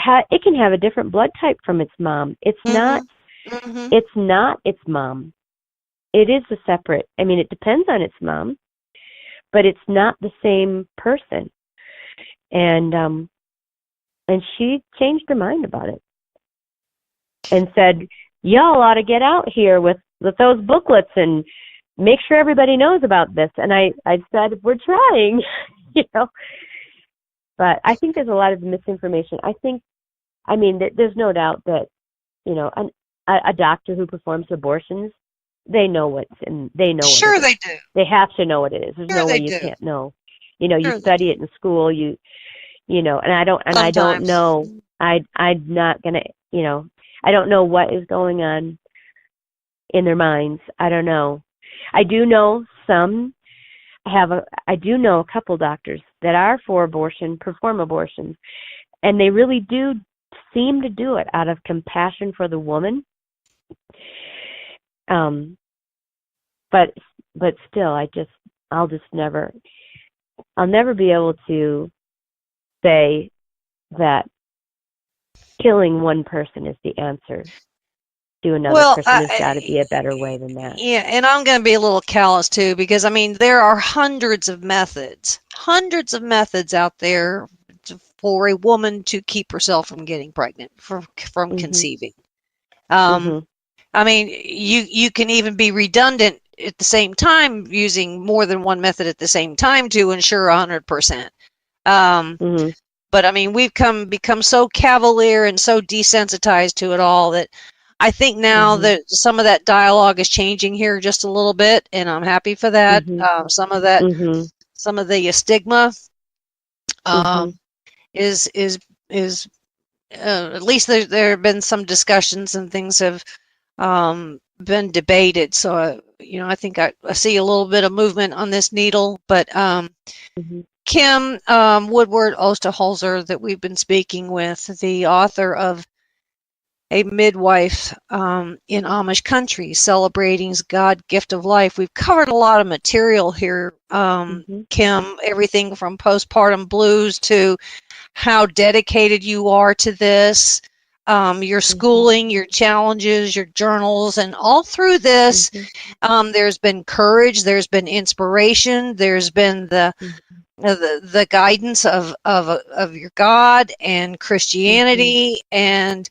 can have a different blood type from its mom. It's not. Mm-hmm. It's not its mom. It is a separate. It depends on its mom, but it's not the same person. And she changed her mind about it and said, y'all ought to get out here with those booklets and make sure everybody knows about this. And I said, we're trying, But I think there's a lot of misinformation. There's no doubt that, a doctor who performs abortions, they know what's in. They know. Sure, they do. They have to know what it is. There's no way you can't know. You study it in school. And I don't know. I'm not gonna. I don't know what is going on in their minds. I don't know. I do know I do know a couple doctors that are for abortion, perform abortions, and they really do seem to do it out of compassion for the woman. But still, I'll never be able to say that killing one person is the answer to another person. There's got to be a better way than that. Yeah, and I'm going to be a little callous too, because I mean there are hundreds of methods out there for a woman to keep herself from getting pregnant, from conceiving. I mean, you can even be redundant at the same time, using more than one method at the same time to ensure 100%. But I mean, we've become so cavalier and so desensitized to it all that I think now that some of that dialogue is changing here just a little bit, and I'm happy for that. Some of the stigma is at least there have been some discussions and things have been debated. So I think I see a little bit of movement on this needle. But Kim Woodward Osterholzer, that we've been speaking with, the author of A Midwife in Amish Country, Celebrating God's Gift of Life. We've covered a lot of material here, Kim, everything from postpartum blues to how dedicated you are to this, your schooling, your challenges, your journals, and all through this, there's been courage, there's been inspiration, there's been the guidance of your God and Christianity and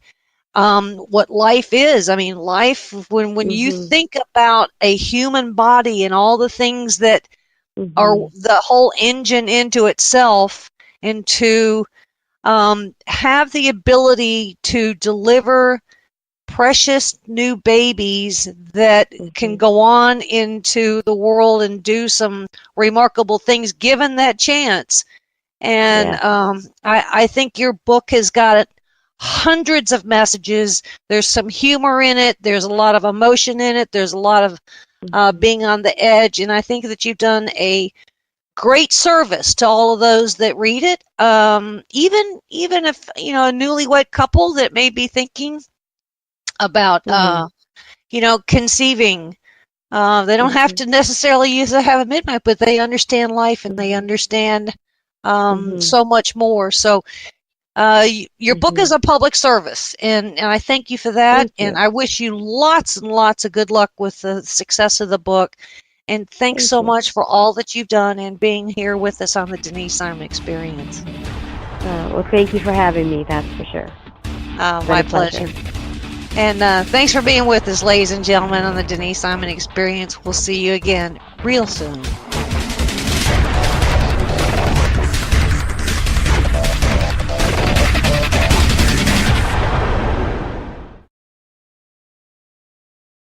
what life is. I mean, life, when you think about a human body and all the things that are the whole engine into itself, and to have the ability to deliver precious new babies that can go on into the world and do some remarkable things given that chance. And I think your book has got hundreds of messages. There's some humor in it. There's a lot of emotion in it. There's a lot of being on the edge. And I think that you've done a great service to all of those that read it. Even if, a newlywed couple that may be thinking about, conceiving, they don't have to necessarily have a midwife, but they understand life and they understand so much more. So your book is a public service, and I thank you for that. And I wish you lots and lots of good luck with the success of the book. And thanks so much for all that you've done and being here with us on the Denise Simon Experience. Well, thank you for having me, that's for sure. My pleasure. And thanks for being with us, ladies and gentlemen, on the Denise Simon Experience. We'll see you again real soon.